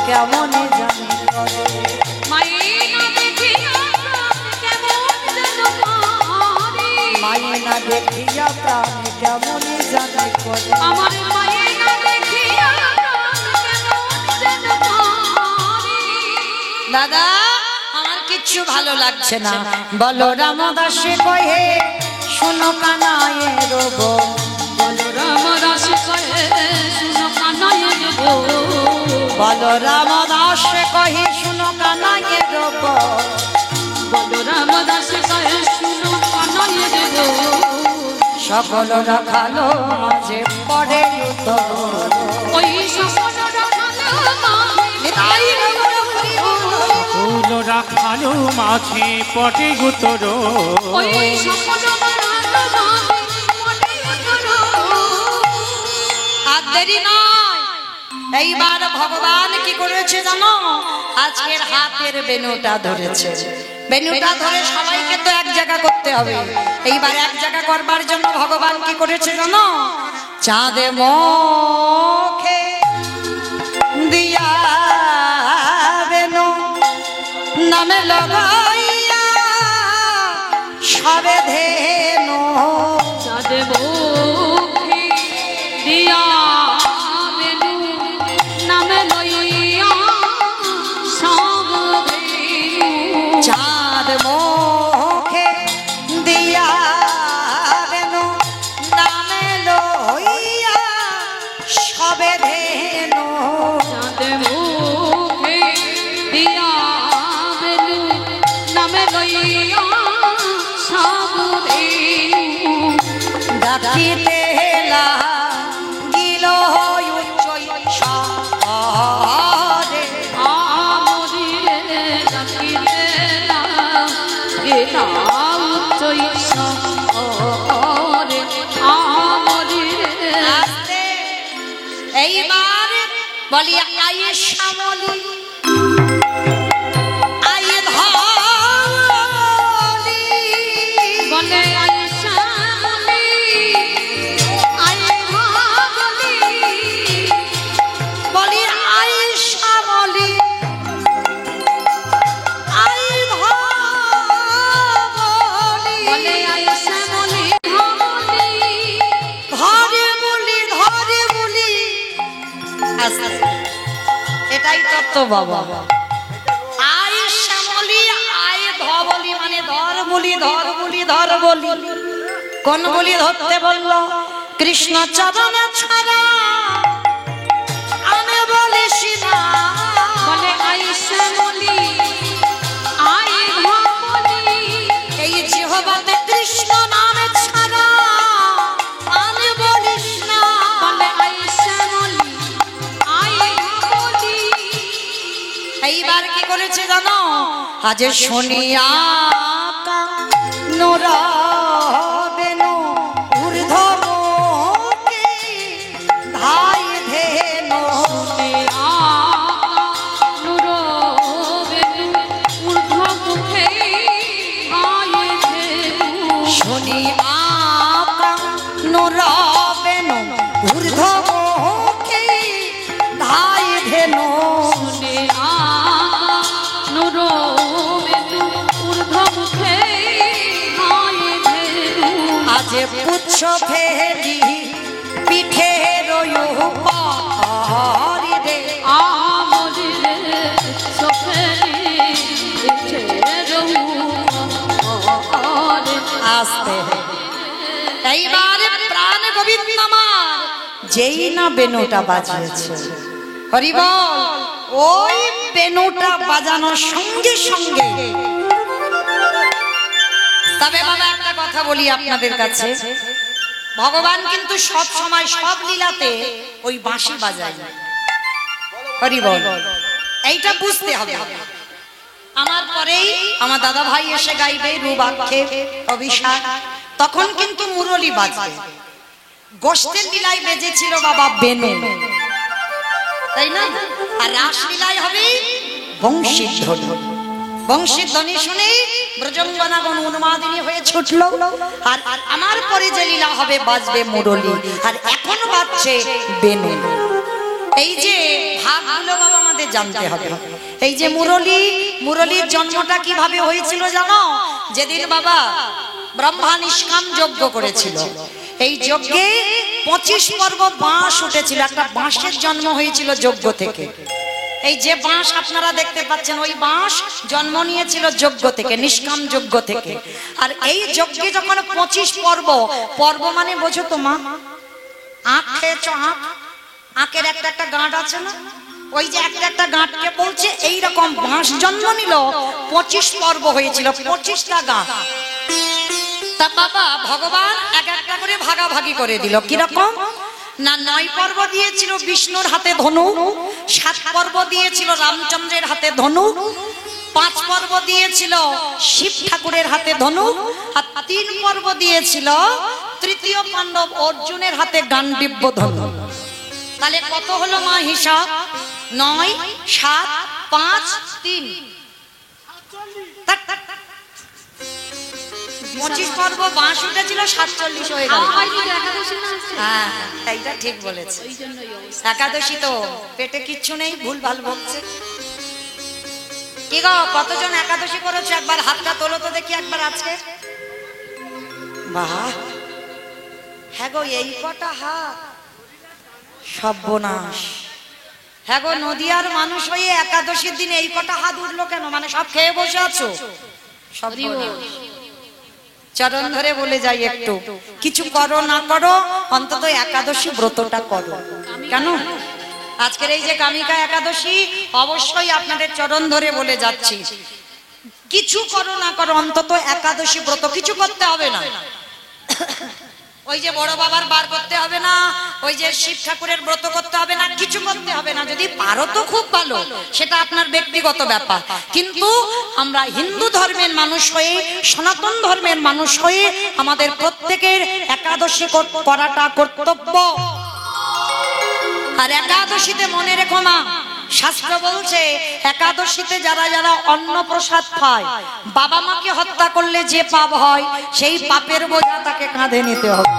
কেমন জানি করে। মায়ের না দেখিয়া কেমন যেন করে। মায়ে না দেখিয়া প্রাণ কেমন জানি করে। আমার মায়ের না দেখিয়া কেমন যেন করে। দাদা আমার কিচ্ছু ভালো লাগছে না। বলো রামদাসে কহে শুনো কানায়ের বউ। বলরাম দাস কহে শুনো কানাইয়ের বউ। বলো রামদাসে কহে শুনো কানায়ের বউ। বলরাম দাস কহে শুনো কানাইয়ের বউ। সকল রাখালো মাঝে পড়ে উত্তর। ওই সকল রাখালো নিতাই ফুল রাখালো মাঝে পটে গুতর। ওই সকল রাখালো মনে করো। আর দেরি নয়, এইবার ভগবান কি করেছে জানো, আজকের হাতের বেনুটা ধরেছে। বেনুটা ধরে সবাইকে তো এক জায়গা করতে হবে। এইবার এক জায়গা করবার জন্য ভগবান কি করেছে জানো, চাঁদে মুখে দিয়া বেনু নামে লাগাইয়া সবে ধেনু। চাঁদে মুখে দিয়া বেনু নামে লইয়া সব ধেনু। চাঁদ মুখে দিয়া বেনু নামে লইয়া সবে ধেনু। চাঁদে মুখে দিয়া বেনু নামে লইয়া সব ধেনু। ডাকিতে লাগিল উচ্চৈ স্বরে। আমরিরে ডাকিতে লাগিলা উচ্চৈ স্বরে। আমরিরে আস্তে এইবার বলি আই শ্যামলী আই ধলি। বলে আই শ্যামলী আই ভাবলি। বলি আই শ্যামলী আই ধলি। বলে আই শ্যামলী ভাবলি। ধরে বলি ধরে বলি। আস্তে এটাই তত্ত্ব বাবা। আই শ্যামলী আই ধবলি মানে ধর বলি ধর বলি ধর বলি। কোন বলি ধরতে বলল, কৃষ্ণ চরণ ছাড়া আমি বলিস না। বলে আই শ্যামলী আই ভাবলি। এই জিহ্বাতে কৃষ্ণ নাম ছাড়া আমি বলিস না। বলে আই শ্যামলী আই ভাবলি। এইবার কি করেছে জানো, আজ শুনিয়া নোরা বেনু ঊর্ধ্ব মুখে ধাই ধেনু। শুনিয়া নোরা বেনু ঊর্ধ্ব মুখে ধাই ধেনু। আজ পুচ্ছ ফেরি পিঠে রয়ু পাহাড়ি রে। আস্তে এইবার প্রাণ গোবিন্দ আমার যেই না বেনুটা বাজিয়েছে, হরি বল, ওই বেনুটা বাজানোর সঙ্গে সঙ্গে। তবে বাবা একটা কথা বলি আপনাদের কাছে, ভগবান কিন্তু সব সময় সব লীলাতে ওই বাঁশি বাজায়। হরি বল, এইটা বুঝতে হবে। আমার পরেই আমার দাদা ভাই এসে গাইবে রূপাক্ষে অভিষেক, তখন কিন্তু মুরলি বাজবে। গোষ্ঠের লীলায় বেজেছিল বাবা বেনু, তাই না? আর রাস লীলায় হবে বংশীর ধ্বনি। বংশীর ধ্বনি শুনে ব্রজঙ্গনাগণ উন্মাদিনী হয়ে ছুটলো। আর আমার পরে যে লীলা হবে বাজবে মুরলি, আর এখন বাজছে বেনু। এই যে ভাগগুলো বাবা আমাদের জানতে হবে। এই যে মুরলির জন্মটা কিভাবে হয়েছিল জানো? যেদিন বাবা ব্রহ্মা নিষ্কাম যজ্ঞ করেছিল, এই যজ্ঞে 25 পর্ব বাঁশ উঠেছিল। একটা বাঁশের জন্ম হয়েছিল যজ্ঞ থেকে। এই যে বাঁশ আপনারা দেখতে পাচ্ছেন, ওই বাঁশ জন্ম নিয়েছিল যজ্ঞ থেকে, নিষ্কাম যজ্ঞ থেকে। আর এই যজ্ঞে যখন 25 পর্ব মানে বোঝো তো মা, আখ খেয়েছ? আখের একটা একটা গাঁট আছে না, ওই যে একটা একটা গাঁটকে বলছে এইরকম বাঁশ জন্ম নিল। 25 পর্ব হয়েছিল, 25টা গাঁট। তা বাবা ভগবান এক একটা করে ভাগাভাগি করে দিল। কিরকম না, 9 পর্ব দিয়েছিল বিষ্ণুর হাতে ধনু, 7 পর্ব দিয়েছিল রামচন্দ্রের হাতে ধনু, 5 পর্ব দিয়েছিল শিব ঠাকুরের হাতে ধনু, আর 3 পর্ব দিয়েছিল তৃতীয় পাণ্ডব অর্জুনের হাতে গান্ডীব্য ধনু। তাহলে কত হলো মা হিসাব? 9, 7, 5, 3, 25 পর্ব বাঁশ উঠেছিল, 47 হয়ে গেল। হ্যাঁ, এইটা ঠিক বলেছে। একাদশী তো পেটে কিচ্ছু নেই, ভুল ভাল বকছে। কি গো, কতজন একাদশী করেছো? একবার হাতটা তোলো তো দেখি একবার আজকে। বাহ, হ্যাঁ গো, এই কটা হাত, সর্বনাশ। হ্যাঁ গো, নদিয়ার মানুষ হয়ে একাদশীর দিন এই কটা হাত উঠলো কেন? মানে সব খেয়ে বসে আছো? চরণ ধরে বলে যাই, একটু কিছু করো না করো, অন্তত একাদশী ব্রতটা করো। কেন আজকের এই যে কামিকা একাদশী, অবশ্যই আপনাদের চরণ ধরে বলে যাচ্ছি, কিছু করো না করো, অন্তত একাদশী ব্রত কিছু করতে হবে না। ওই যে বড় বাবার বার করতে হবে না, ওই যে শিব ঠাকুরের ব্রত করতে হবে না, কিছু করতে হবে না। যদি পারো তো খুব ভালো, সেটা আপনার ব্যক্তিগত ব্যাপার। কিন্তু আমরা হিন্দু ধর্মের মানুষ হয়ে, সনাতন ধর্মের মানুষ হয়ে আমাদের প্রত্যেকের একাদশী করাটা কর্তব্য। আর একাদশীতে মনে রেখো মা, শাস্ত্র বলছে একাদশীতে যারা যারা অন্ন প্রসাদ পায়, বাবা মাকে হত্যা করলে যে পাপ হয়, সেই পাপের বোঝা তাকে কাঁধে নিতে হবে।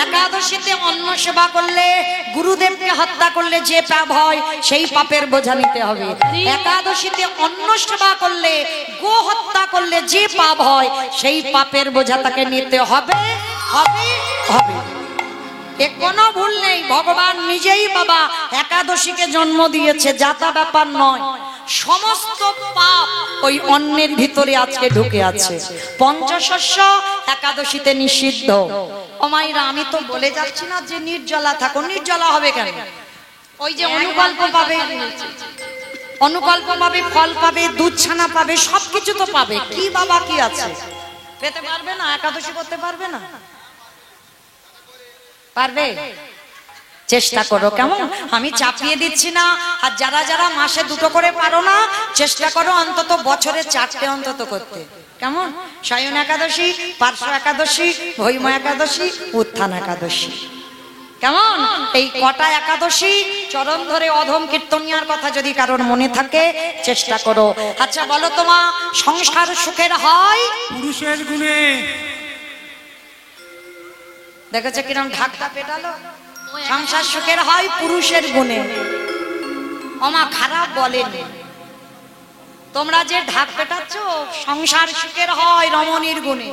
একাদশীতে অন্ন সেবা করলে, গুরুদেবকে হত্যা করলে যে পাপ হয়, সেই পাপের বোঝা নিতে হবে। একাদশীতে অন্ন সেবা করলে, গো হত্যা করলে যে পাপ হয়, সেই পাপের বোঝা তাকে নিতে হবে হবে হবে। এ কোনো ভুল নেই। ভগবান নিজেই বাবা একাদশীকে জন্ম দিয়েছে, যাতা ব্যাপার নয়। সমস্ত পাপ ওই অন্নের ভিতরে আজকে ঢুকে আছে। পঞ্চশস্য একাদশীতে নিষিদ্ধ। ও মাইরা, আমি তো বলে যাচ্ছি না যে নির্জলা থাকো, নির্জলা হবে কেন? ওই যে অনুকল্প পাবে, অনুকল্প পাবে, ফল পাবে, দুধ ছানা পাবে, সবকিছু তো পাবে। কি বাবা কি আছে? পেতে পারবে না? একাদশী করতে পারবে না? পারবে? চেষ্টা করো, কেমন? আমি চাপিয়ে দিচ্ছি না। আর যারা যারা মাসে 2টো করে পারো না, চেষ্টা করো অন্তত বছরে 4টে অন্তত করতে। কেমন? শয়ন একাদশী, পার্শ্ব একাদশী, ভৈম একাদশী, উত্থান একাদশী। কেমন? এই কটা একাদশী চরণ ধরে অধম কীর্তনিয়ার কথা যদি কারোর মনে থাকে, চেষ্টা করো। আচ্ছা বলো তো মা, সংসার সুখের হয় পুরুষের গুণে। দেখেছে কিরম ঢাকটা পেটালো? সংসার সুখের হয় পুরুষের গুণে। ওমা, খারাপ বলেন। তোমরা যে ঢাক পেটাচ্ছ, সংসার সুখের হয় রমণীর গুণে।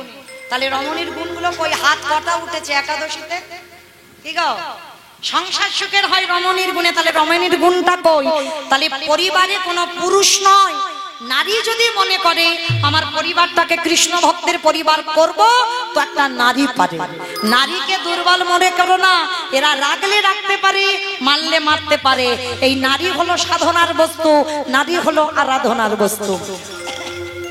তাহলে রমণীর গুণগুলো কই? হাত কটা উঠেছে একাদশীতে? ঠিক আছে, সংসার সুখের হয় রমণীর গুণে, তাহলে রমণীর গুণটা কই? তাহলে পরিবারে কোনো পুরুষ নয়, নারী যদি মনে করে আমার পরিবারটাকে কৃষ্ণ ভক্তের পরিবার করব, তো একটা নারী পারে। নারীকে দুর্বল মনে করো না, এরা রাগলে রাখতে পারে, মারলে মারতে পারে। এই নারী হলো সাধনার বস্তু, নারী হলো আরাধনার বস্তু।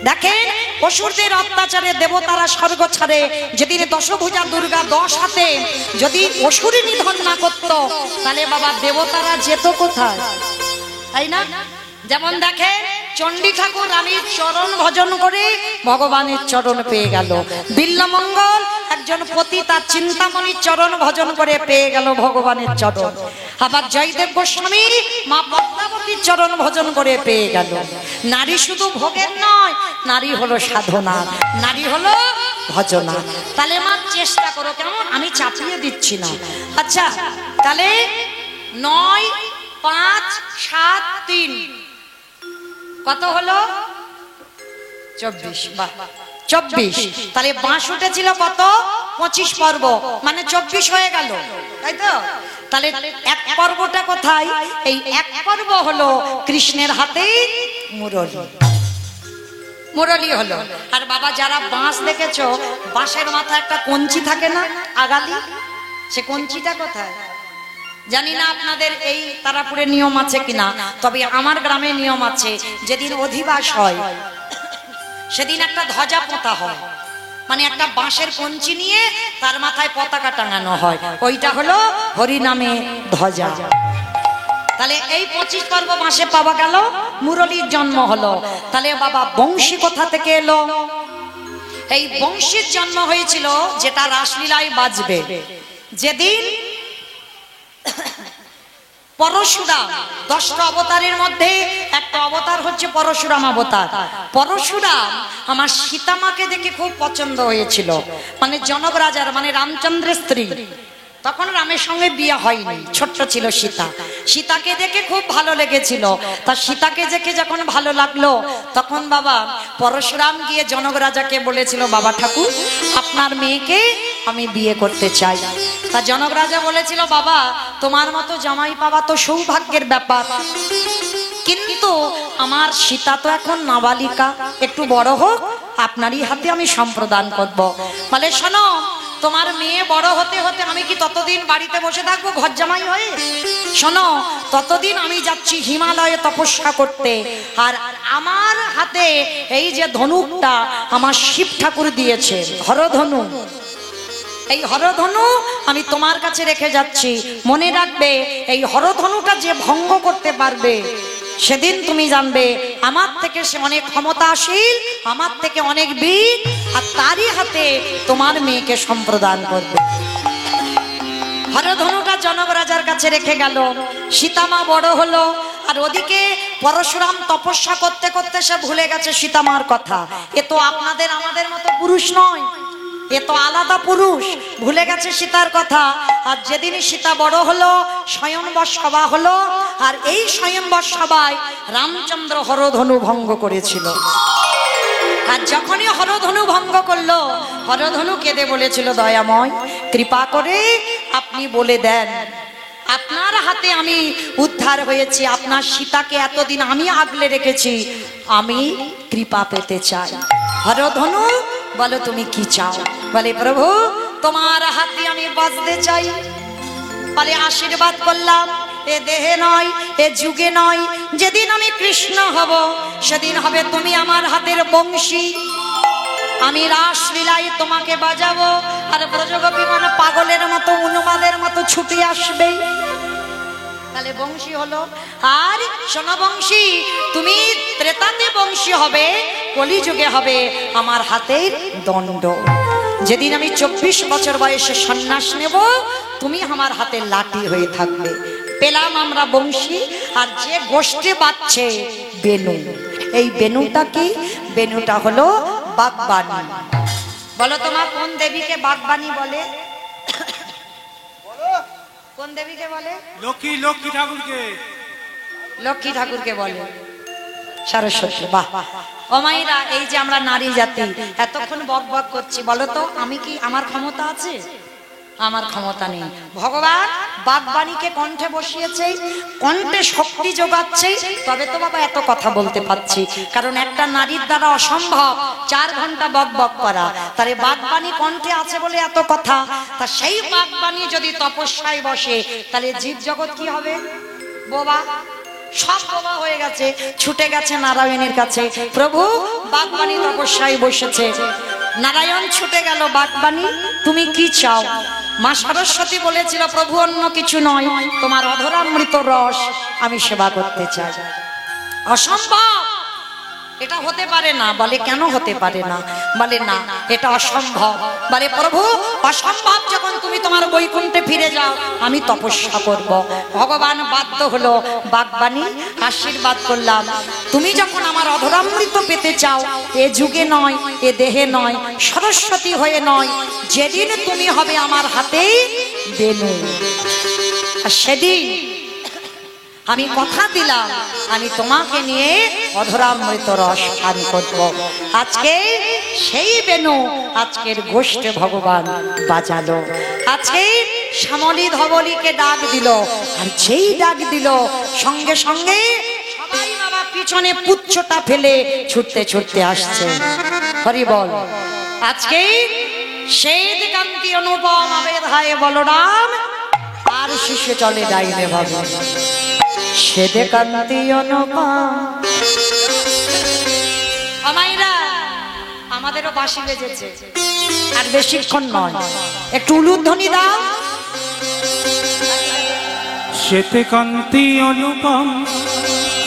দেখেন, অসুরদের অত্যাচারে দেবতারা স্বর্গ ছাড়ে। যেদিন দশভুজা দুর্গা 10 হাতে যদি অসুর নিধন না করত, তাহলে বাবা দেবতারা যেত কোথায়? তাই না? যেমন দেখেন, চণ্ডী ঠাকুর রানীর চরণ ভজন করে ভগবানের চরণ পেয়ে গেল। বিল্লমঙ্গল একজন পতি তার চিন্তামণির চরণ ভজন করে পেয়ে গেল ভগবানের চরণ। আবার জয়দেব গোস্বামী মা পদ্মাবতীর চরণ ভজন করে পেয়ে গেল। নারী শুধু ভোগের নয়, নারী হলো সাধনা, নারী হলো ভজনা। তাহলে মা চেষ্টা করো, কেমন? আমি চাপিয়ে দিচ্ছি না। আচ্ছা, তাহলে 9, 5, 7, 3 কত হলো? 24। বাহ, 24। তাহলে বাঁশ উঠেছিল কত? 25 পর্ব, মানে 24 হয়ে গেল, তাই তো? তাহলে এক পর্বটা কোথায়? এই এক পর্ব হলো কৃষ্ণের হাতে মুরলী। মুরলী হলো। আর বাবা, যারা বাঁশ দেখেছো, বাঁশের মাথায় একটা কঞ্চি থাকে না, আগালি? সে কঞ্চিটা কোথায়? জানি না আপনাদের এই তারাপুরে নিয়ম আছে কিনা, তবে আমার গ্রামে নিয়ম আছে। যেদিন অধিবাস হয়, সেদিন একটা ধ্বজা পোঁতা হয়, মানে একটা বাঁশের কঞ্চি নিয়ে তার মাথায় পতাকা টাঙানো হয়। ওইটা হলো হরিনামে ধ্বজা। তাহলে এই 25 পর্ব মাসে পাওয়া গেল, মুরলীর জন্ম হলো। তাহলে বাবা, বংশী কোথা থেকে এলো? এই বংশীর জন্ম হয়েছিল যেটা রাসলীলায় বাজবে। যেদিন পরশুরাম 10টা অবতারের মধ্যে একটা অবতার হচ্ছে পরশুরাম অবতার। পরশুরাম আমার সীতামাকে দেখে খুব পছন্দ হয়েছিল, মানে জনক রাজার মানে রামচন্দ্রের স্ত্রী। তখন রামের সঙ্গে বিয়ে হয়নি, ছোট্ট ছিল সীতা। সীতাকে দেখে খুব ভালো লেগেছিল। তা সীতাকে দেখে যখন ভালো লাগলো তখন বাবা পরশুরাম গিয়ে জনক রাজাকে বলেছিল, বাবা ঠাকুর আপনার মেয়েকে আমি বিয়ে করতে চাই। তা জনক রাজা বলেছিল, বাবা তোমার মতো জামাই পাওয়া তো সৌভাগ্যের ব্যাপার, কিন্তু আমার সীতা তো এখন নাবালিকা, একটু বড় হোক আপনারই হাতে আমি সম্প্রদান করব। বলে শোনো, তোমার মেয়ে বড় হতে হতে আমি কি ততদিন বাড়িতে বসে থাকবো ঘর জামাই হয়ে? শোনো, ততদিন আমি যাচ্ছি হিমালয়ে তপস্যা করতে। আর আমার হাতে এই যে ধনুকটা আমার শিব ঠাকুর দিয়েছে, হরধনু, এই হরধনু আমি তোমার কাছে রেখে যাচ্ছি। মনে রাখবে, এই হরধনুটা যে ভঙ্গ করতে পারবে সেদিন তুমি জানবে আমার থেকে সে অনেক ক্ষমতাশীল, আমার থেকে অনেক বীর, আর তারই হাতে তোমার মেয়েকে সম্প্রদান করবে। হরধনুটা জনক রাজার কাছে রেখে গেল। সীতামা বড় হলো, আর ওদিকে পরশুরাম তপস্যা করতে করতে সে ভুলে গেছে সীতামার কথা। এ তো আপনাদের আমাদের মতো পুরুষ নয়, এ তো আলাদা পুরুষ, ভুলে গেছে সীতার কথা। আর যেদিন সীতা বড় হলো স্বয়ংবর সভা হলো, আর এই স্বয়ংবর সভায় রামচন্দ্র হরধনু ভঙ্গ করেছিল। আর যখনই হরধনু ভঙ্গ করলো, হরধনু কেঁদে বলেছিল, দয়াময় কৃপা করে আপনি বলে দেন, আপনার হাতে আমি উদ্ধার হয়েছি, আপনার সীতাকে এতদিন আমি আগলে রেখেছি, আমি কৃপা পেতে চাই। হরধনু বলো তুমি কি চাও? বলে প্রভু তোমার হাতে আমি বাঁচতে চাই। বলে আশীর্বাদ করলাম, এ দেহে নয়, এ যুগে নয়, যেদিন আমি কৃষ্ণ হব সেদিন হবে তুমি আমার হাতের বংশী। আমি রাসলীলায় তোমাকে বাজাবো, আর ব্রজগোপী মানে পাগলের মতো উন্মাদের মতো ছুটে আসবে। তাহলে বংশী হলো। আর শোনো বংশী, তুমি ত্রেতাতে বংশী হবে, কলিযুগে হবে আমার হাতের দণ্ড। যেদিন আমি 24 বছর বয়সে সন্ন্যাস নেব, তুমি আমার হাতে লাঠি হয়ে থাকবে। পেলাম আমরা বংশী, আর যে গোষ্ঠী বাজছে বেনু। এই বেনুটা কি? বেনুটা হলো বাগবানী। বলো তোমার কোন দেবীকে বাগবানী বলে? কোন দেবীকে বলে? লক্ষ্মী ঠাকুরকে। লক্ষ্মী ঠাকুরকে বলে সরস্বতী। বাহ! ও মায়েরা, এই যে আমরা নারী জাতি এতক্ষণ বক বক করছি, বলো তো আমি কি, আমার ক্ষমতা আছে? আমার ক্ষমতা নেই। ভগবান বাগবাণীকে কণ্ঠে বসিয়েছে, কণ্ঠে শক্তি যোগাচ্ছে, তবে তো বাবা এত কথা বলতে পারছি। কারণ একটা নারীর দ্বারা অসম্ভব 4 ঘন্টা বক বক করা, তাহলে বাগবাণী কণ্ঠে আছে বলে এত কথা। তা সেই বাগবাণী যদি তপস্যায় বসে, তাহলে জীব জগৎ কি হবে? বোবা, সব বোবা হয়ে গেছে, ছুটে গেছে নারায়ণের কাছে। প্রভু বাগবাণী তপস্যায় বসেছে, নারায়ণ ছুটে গেল, বাগবাণী তুমি কি চাও? মা সরস্বতী বলেছিল, প্রভু অন্য কিছু নয়, তোমার অধরামৃত রস আমি সেবা করতে চাই। অসম্ভব, এটা হতে পারে না। বলে কেন হতে পারে না? বলে না, এটা অসম্ভব। বলে প্রভু অসম্ভব যখন তুমি তোমার বৈকুণ্ঠে ফিরে যাও, আমি তপস্যা করব। ভগবান বাধ্য হলো, বাগবাণী আশীর্বাদ করলাম, তুমি যখন আমার অধরামৃত পেতে চাও, এ যুগে নয়, এ দেহে নয়, সরস্বতী হয়ে নয়, যেদিন তুমি হবে আমার হাতে বেনু, আর সেদিন আমি কথা দিলাম আমি তোমাকে নিয়ে অধরামৃত রস পান করব। আজকে সেই বেনু আজকের গোষ্ঠে ভগবান বাজালো। আজকে শ্যামলী ধবলীকে ডাক দিল, আর যেই ডাক দিল সঙ্গে সঙ্গে সবাই বাবা পিছনে পুচ্ছটা ফেলে ছুটতে ছুটতে আসছে। হরি বল। আজকে সেই দিকান্তি অনুপম আবেধায় বলরাম আর শিষ্য চলে ডাইনে ভাবে সেদে কান্তি অনুপম। আমাইরা আমাদেরও বাঁশি বেজেছে, আর বেশিক্ষণ নয়, একটু উলুধ্বনি দাও। সেতে কান্তি অনুপম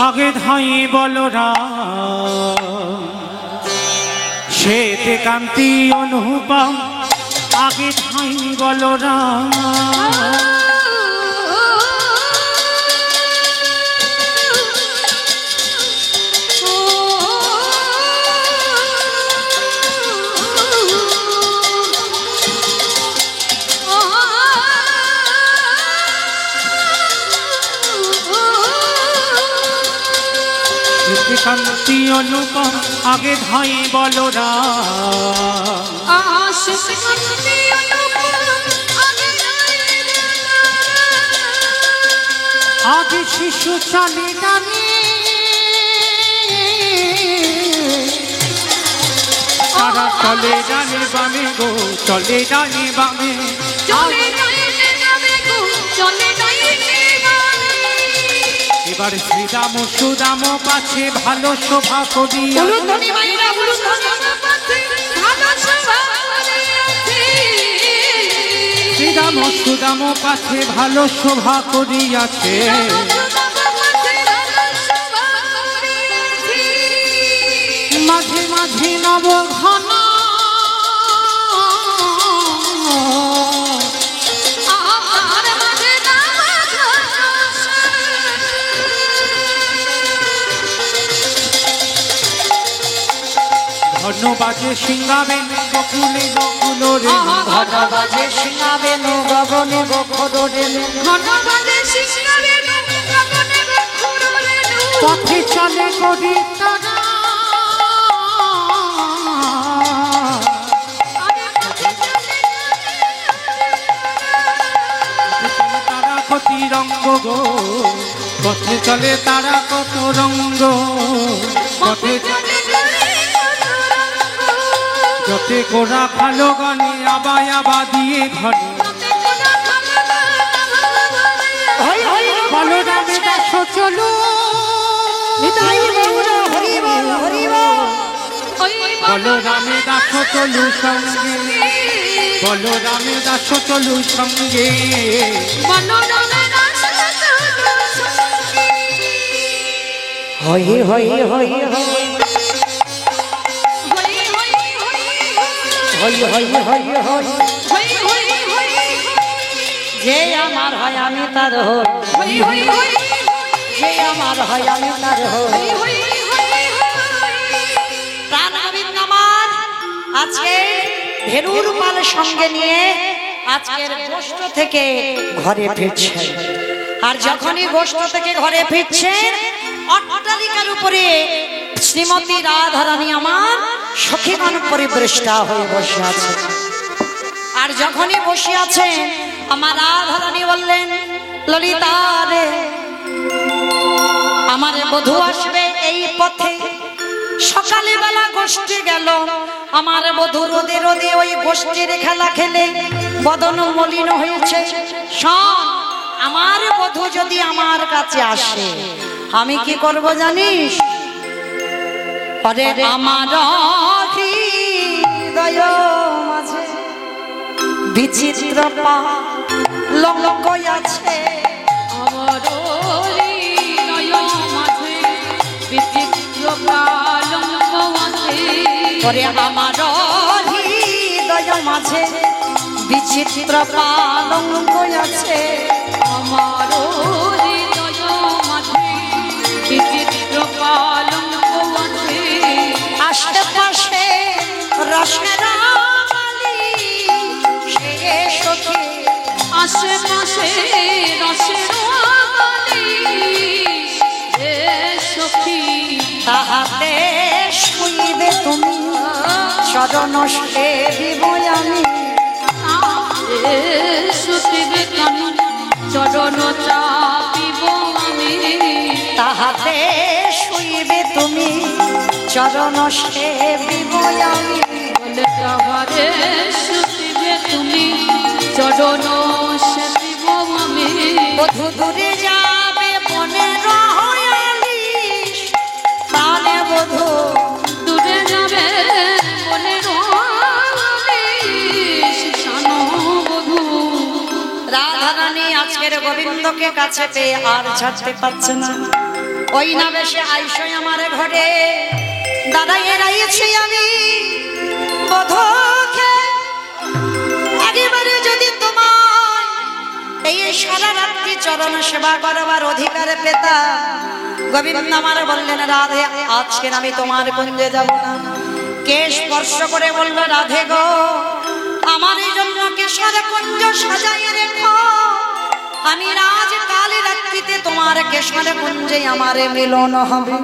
আগে ধাই বলরাম, সেতে কান্তি অনুপম আগে ধাই বলরাম। শান্তি অনুপম আগে ধাই বলরা আজ শিশু চলে ডানে তারা চলে ডানে বামে গো চলে ডানে বামে এবার শ্রীরাম সুদাম পাছে ভালো শোভা করিয়া শ্রীরাম সুদাম পাছে ভালো শোভা করিয়াছে মাঝে মাঝে নব ঘন ঘন বাজে সিংহাবেন বকুলে বকুল রে ঘন বাজে সিংহাবেন গগনে বকুল রে পথে চলে করি তারা তারা কতি রঙ্গ গো পথে চলে তারা কত রঙ্গ পথে যতে গোড়া ভালো গানে আবাই আবা দিয়ে ঘরে বলরামে দাস চলো বলরামে দাস চলু সঙ্গে বলরামে দাস চলু সঙ্গে হই হই হই হই হই হই হই যে আমার হয় আমি তার হই যে আমার হয় আমি তার হই প্রাণ গোবিন্দ আমার আজকে ভেরুর পাল সঙ্গে নিয়ে আজকের গোষ্ঠ থেকে ঘরে ফিরছে আর যখনই গোষ্ঠ থেকে ঘরে ফিরছে অট্টালিকার উপরে শ্রীমতী রাধারানী আমার সখীগণ পরিবৃষ্টা হয়ে বসে আছে আর যখনই বসে আছে আমার রাধারানী বললেন ললিতা রে আমার বধূ আসবে এই পথে সকালে বেলা গোষ্ঠী গেল আমার বধূ রোদে রোদে ওই গোষ্ঠীর খেলা খেলে বদন মলিন হয়েছে শোন আমার বধূ যদি আমার কাছে আসে আমি কি করব জানিস পরে আমার হৃদয় মাঝে বিচিত্র পালঙ্ক আছে আমার হৃদয় মাঝে বিচিত্র পালঙ্ক আছে পরে আমার হৃদয় মাঝে বিচিত্র পালঙ্ক আছে আমার হৃদয় মাঝে বিচিত্র পালঙ্ক আছে আশেপাশে রসের সখী আশেপাশে রসের সখী তাহাতে শুইবে তুমি চরণ সেবিব আমি শুতিবে কানু চরণ চাপিব আমি তাহাতে শুইবে তুমি চরণ সেবিব আমি বলে তাহারে শুতিবে তুমি চরণ সেবিব আমি বধূ দূরে যাবে বনে রহয়ালিস তালে বধূ দূরে যাবে বলে শানো বধূ রাধারানী আজকের গোবিন্দকে কাছে পেয়ে আর ছাড়তে পারছে না ওই না বেশে আইসই আমার ঘরে দাঁড়াইয়ে রাইছি আমি বধূকে একেবারে যদি তোমার এই সারা রাত্রি চরণ সেবা করবার অধিকার পেতা গোবিন্দ আমার বললেন রাধে আজকে আমি তোমার কুঞ্জে যাব না কে স্পর্শ করে বলল রাধে গো আমার এই জন্য কেশর কুঞ্জ সাজাইয়ে রেখো আমি রাজ কাল রাত্রিতে তোমার কেশর কুঞ্জে আমার মিলন হবে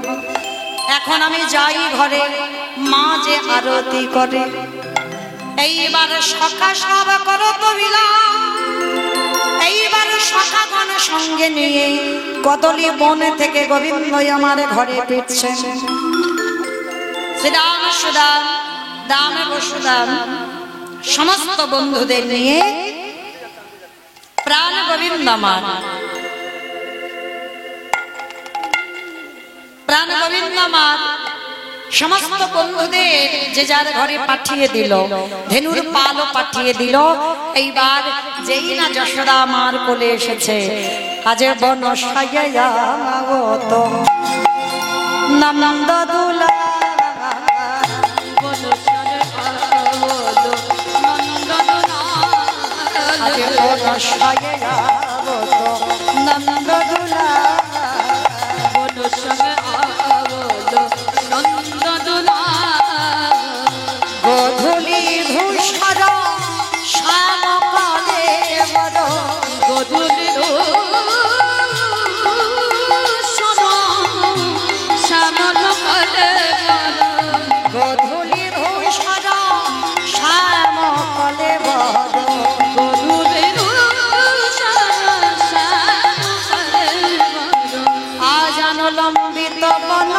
এখন আমি যাই ঘরে, মা যে আরতি করে। এইবার সখা সব করো তো বিলাপ, এইবার সখাগণ সঙ্গে নিয়ে কদলী বন থেকে গোবিন্দ আমার ঘরে ফিরছেন। শ্রীরাম সুদাম দাম বসুদাম সমস্ত বন্ধুদের নিয়ে প্রাণ গোবিন্দ আমার, প্রাণ গোবিন্দ আমার সমস্ত বন্ধুদের যে যার ঘরে পাঠিয়ে দিল, ধেনুর পালও পাঠিয়ে দিল। এইবার যেই না যশোদা মার কোলে এসেছে, আজ বন সাজায়া তো নন্দ দুলা, আজ বন সাজায়া তো নন্দ দুলা, গধূলি ধূসর শ্যাম কালে বড়, গধূলি শ্যামল কালে গধূলি ধূসর শ্যাম কালে বড়, গধূলি আজান লম্বিত বন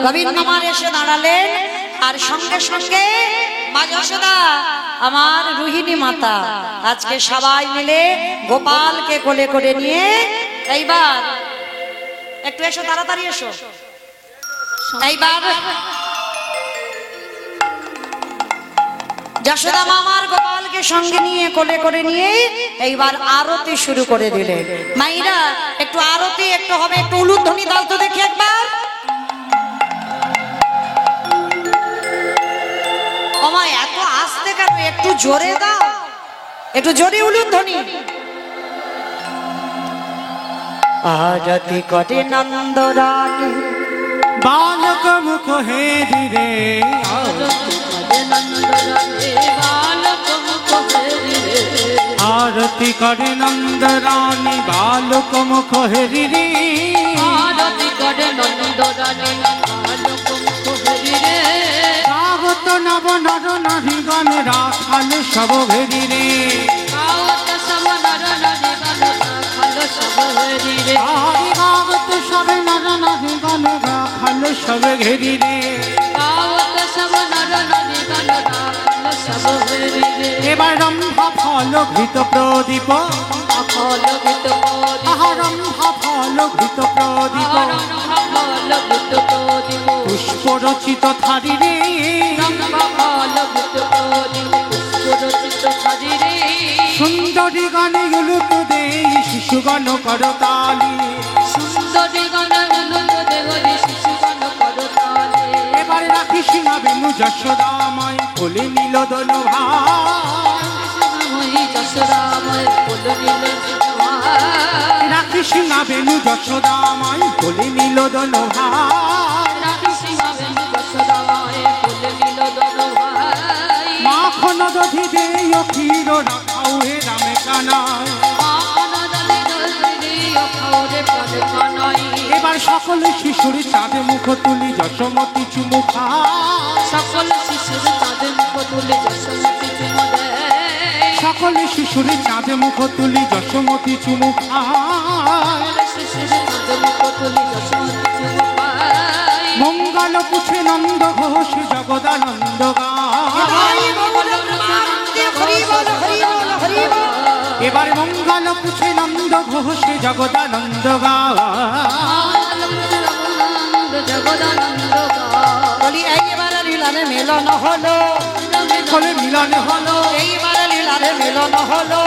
গোবিন্দ আমার এসে দাঁড়ালেন, আর সঙ্গে সঙ্গে মা যশোদা আমার রোহিণী মাতা আজকে সবাই মিলে গোপালকে কোলে করে নিয়ে, এইবার একটু এসো, তাড়াতাড়ি এসো। এইবার যশোদা মা আমার গোপালকে সঙ্গে নিয়ে কোলে করে নিয়ে এইবার আরতি শুরু করে দিলেন। মাইরা একটু আরতি একটু হবে, একটু উলুধ্বনি দাও তো দেখি একবার। ওমা এত আস্তে কেন, একটু জোরে দাও, একটু জোরে উলুধ্বনি। আরতি করে নন্দ রানী বালক মুখ হেরি রে, आरती करे नंद रानी बालक मुख हेरी रे, आरती करे नंद रानी बालक मुख हेरी रे, गावत नव नर नारी गण राखाल सब घेरी रे, गावत सब नर नारी गण राखाल सब घेरी रे, गावत सब नर नारी गण राखाल सब घेरी रे, गावत सब नर नारी गण राखाल सब घेरी रे, एबार रंभा फल घृत प्रदीप, फल घृत प्रदीप, रंभा फल घृत प्रदीप, फल घृत प्रदीप, पुष्प रचित थारी रे, फल घृत प्रदीप, पुष्प रचित थारी रे, सुंदरी गाने उलुक दे शिशुगण करताली, सुंदरी गाने उलुक दे शिशुगण करताली, এবারে রাখিস না বেনু যশোদাময় কোলে নীল দনু ভাই, যশোদাময় কোলে নীল দনু ভাই, রাখিস না বেনু যশোদাময় কোলে নীল দনু ভাই, রাখিস না বেনু যশোদাময় কোলে নীল দনু ভাই, মাখন দধি দে ক্ষীর রাখাও হে রামে কানাই, মাখন দধি দে খাও রে প্রাণে কানাই, এবার সকল শিশুর চাঁদে মুখ তুলি যশোমতি চুমু খায়, সকল শিশুর চাঁদে মুখ তুলে যশোমতি চুমু দেয়, সকল শিশুর চাঁদে মুখ তুলি যশোমতি চুমু খায়, শিশুর চাঁদে মুখ তুলে যশোমতি চুমু পায়, মঙ্গল পুছে নন্দ ঘোষ জগদানন্দ গায়, এবার মঙ্গল পুছে নন্দ ঘোষ জগদানন্দ গায়, জগদানন্দ বলি এইবার লীলারে মিলন হলো, মিলন হলো, এইবার লীলারে মিলন হলো,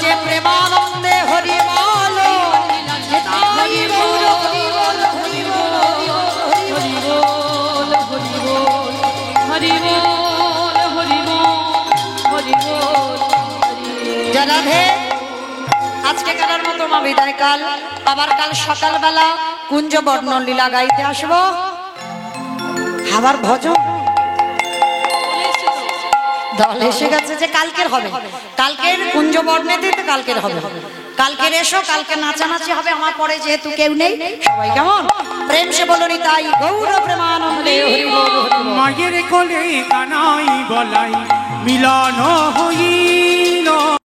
যে প্রেমানন্দে হরি বল হরি বল হরি বল হরি বল হরি বল হরি বল হরি বল হরি বল হরি বল রাধে আজকে কালার মতো মা বিদায় কাল আবার কাল সকালবেলা কুঞ্জ বর্ণন লীলা গাইতে আসবো আবার ভজন দল এসে গেছে যে কালকের হবে কালকের কুঞ্জ বর্ণেতে তো কালকের হবে কালকের এসো কালকে নাচানাচি হবে আমার পরে যেহেতু কেউ নেই সবাই কেমন প্রেম সে বলনি তাই গৌর প্রেমানন্দে হরি বল হরি বল। মায়ের কোলে কানাই বলাই মিলন হই